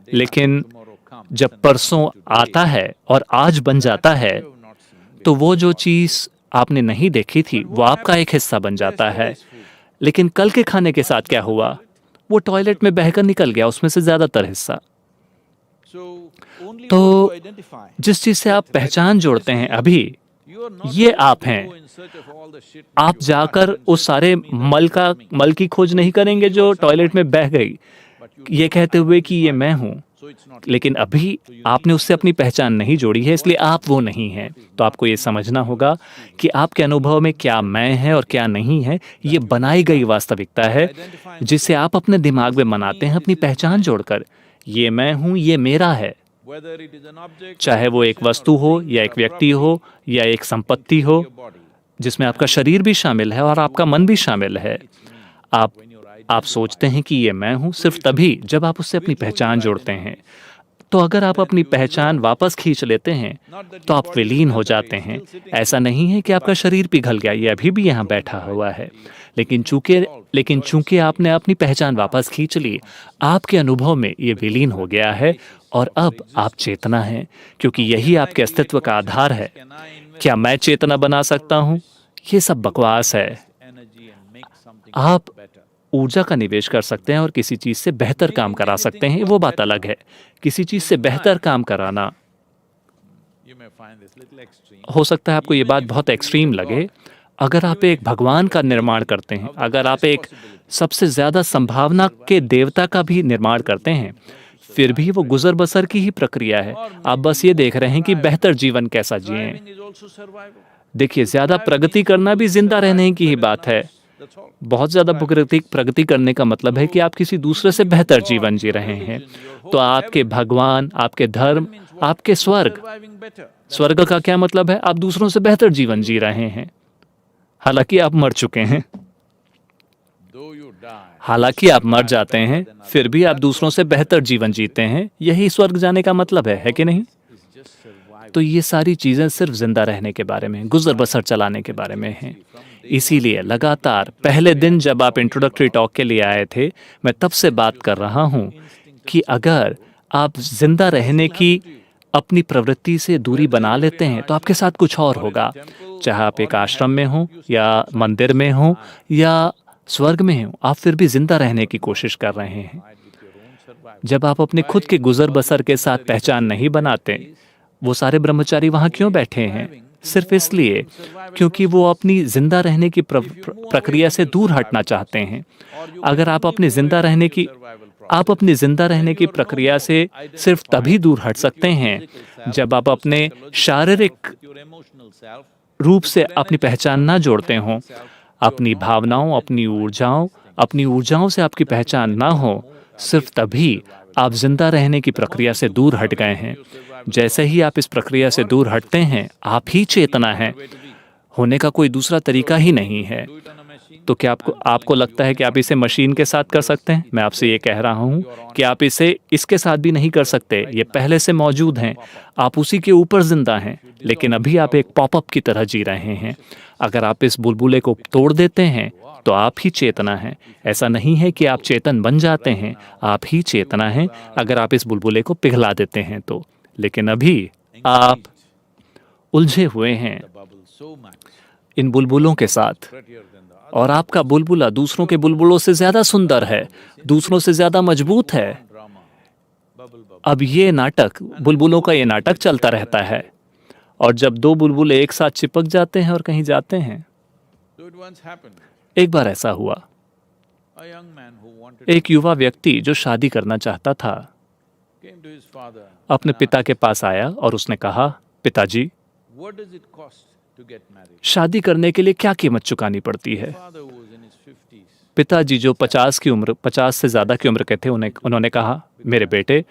लेकिन जब परसों आता है और आज बन जाता है, तो वो जो चीज़ आपने नहीं देखी थी वो आपका एक हिस्सा बन जाता है। लेकिन कल के खाने के साथ क्या हुआ? वो टॉयलेट में बहकर निकल गया, उसमें से ज़्यादातर हिस्सा। तो जिस चीज़ से आप पहचान जोड़ते हैं अभी, ये आप हैं। आप जाकर उस सारे मल की खोज नहीं करेंगे जो टॉयलेट में बह गई, ये कहते हुए कि ये मैं हूँ। लेकिन अभी आपने उससे अपनी पहचान नहीं जोड़ी है, इसलिए आप वो नहीं हैं। तो आपको ये समझना होगा कि आपके अनुभव में क्या मैं है और क्या नहीं है, ये बनाई गई वास्तविकता है जिसे आप अपने दिमाग में मनाते हैं अपनी पहचान जोड़कर। ये मैं हूँ, ये मेरा है। चाहे वो एक वस्तु हो या एक व्यक्ति हो या एक संपत्ति हो, जिसमें आपका शरीर भी शामिल है और आपका मन भी शामिल है। आप सोचते हैं कि ये मैं हूँ सिर्फ तभी जब आप उससे अपनी पहचान जोड़ते हैं। तो अगर आप अपनी पहचान वापस खींच लेते हैं तो आप विलीन हो जाते हैं। ऐसा नहीं है कि आपका शरीर पिघल गया, ये अभी भी यहाँ बैठा हुआ है। लेकिन चूंकि आपने अपनी पहचान वापस खींच ली, आपके अनुभव में ये विलीन हो गया है और अब आप चेतना हैं, क्योंकि यही आपके अस्तित्व का आधार है। क्या मैं चेतना बना सकता हूँ? ये सब बकवास है। आप ऊर्जा का निवेश कर सकते हैं और किसी चीज़ से बेहतर काम करा सकते हैं, वो बात अलग है। किसी चीज़ से बेहतर काम कराना, हो सकता है आपको ये बात बहुत एक्सट्रीम लगे। अगर आप एक भगवान का निर्माण करते हैं, अगर आप एक सबसे ज़्यादा संभावना के देवता का भी निर्माण करते हैं, फिर भी वो गुजर बसर की ही प्रक्रिया है। आप बस ये देख रहे हैं कि बेहतर जीवन कैसा जिएं। Thriving is also survival. देखिए, ज्यादा प्रगति करना भी जिंदा रहने की ही बात है। That's all. बहुत ज्यादा प्रगति करने का मतलब है कि आप किसी दूसरे से बेहतर जीवन जी रहे हैं। तो आपके भगवान, आपके धर्म, आपके स्वर्ग, Surviving better. स्वर्ग का क्या मतलब है? आप दूसरों से बेहतर जीवन जी रहे हैं, हालांकि आप मर चुके हैं। Though you die, हालांकि आप मर जाते हैं, फिर भी आप दूसरों से बेहतर जीवन जीते हैं। यही स्वर्ग जाने का मतलब है कि नहीं? it's just survival. तो ये सारी चीजें सिर्फ जिंदा रहने के बारे में, गुजर बसर चलाने के बारे में हैं। इसीलिए लगातार पहले दिन जब आप इंट्रोडक्टरी टॉक के लिए आए थे, मैं तब से बात कर रहा हूं कि अगर आप जिंदा रहने की अपनी प्रवृत्ति से दूरी बना लेते हैं तो आपके साथ कुछ और होगा। चाहे आप एक आश्रम में हो या मंदिर में हो या स्वर्ग में हो, आप फिर भी जिंदा रहने की कोशिश कर रहे हैं। जब आप अपने खुद के गुजर बसर के साथ पहचान नहीं बनाते, वो सारे ब्रह्मचारी वहाँ क्यों बैठे हैं? सिर्फ इसलिए क्योंकि वो अपनी जिंदा रहने की प्रक्रिया से दूर हटना चाहते हैं। अगर आप अपनी जिंदा रहने की प्रक्रिया से सिर्फ तभी दूर हट सकते हैं जब आप अपने शारीरिक रूप से अपनी पहचान ना जोड़ते हों। अपनी भावनाओं, अपनी ऊर्जाओं से आपकी पहचान ना हो, सिर्फ तभी आप जिंदा रहने की प्रक्रिया से दूर हट गए हैं। जैसे ही आप इस प्रक्रिया से दूर हटते हैं, आप ही चेतना हैं। होने का कोई दूसरा तरीका ही नहीं है। तो क्या आपको लगता है कि आप इसे मशीन के साथ कर सकते हैं? मैं आपसे ये कह रहा हूँ कि आप इसे इसके साथ भी नहीं कर सकते। ये पहले से मौजूद हैं, आप उसी के ऊपर जिंदा हैं, लेकिन अभी आप एक पॉपअप की तरह जी रहे हैं। अगर आप इस बुलबुले को तोड़ देते हैं तो आप ही चेतना हैं। ऐसा नहीं है कि आप चेतन बन जाते हैं, आप ही चेतना हैं अगर आप इस बुलबुले को पिघला देते हैं तो। लेकिन अभी आप उलझे हुए हैं इन बुलबुलों के साथ, और आपका बुलबुला दूसरों के बुलबुलों से ज्यादा सुंदर है, दूसरों से ज्यादा मजबूत है। अब ये नाटक, बुलबुलों का ये नाटक चलता रहता है, और जब दो बुलबुले एक साथ चिपक जाते हैं और कहीं जाते हैं। एक बार ऐसा हुआ, एक युवा व्यक्ति जो शादी करना चाहता था अपने पिता के पास आया और उसने कहा, पिताजी, शादी करने के लिए क्या कीमत चुकानी पड़ती है? पिताजी जो 50 से ज्यादा की उम्र के थे, उन्होंने कहा, मेरे बेटे,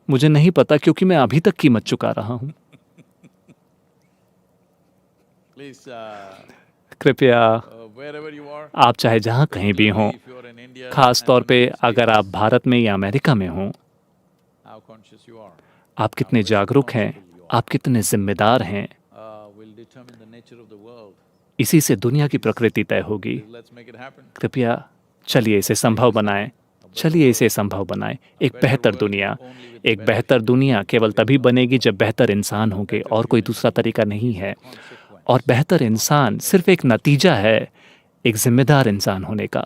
मुझे नहीं पता क्योंकि मैं अभी तक कीमत चुका रहा हूं। कृपया आप चाहे जहां कहीं भी हों, खास तौर पे अगर आप भारत में या अमेरिका में हों, आप कितने जागरूक हैं, आप कितने जिम्मेदार हैं, इसी से दुनिया की प्रकृति तय होगी। कृपया चलिए इसे संभव बनाएं, एक बेहतर दुनिया केवल तभी बनेगी जब बेहतर इंसान होंगे, और कोई दूसरा तरीका नहीं है। और बेहतर इंसान सिर्फ एक नतीजा है एक जिम्मेदार इंसान होने का।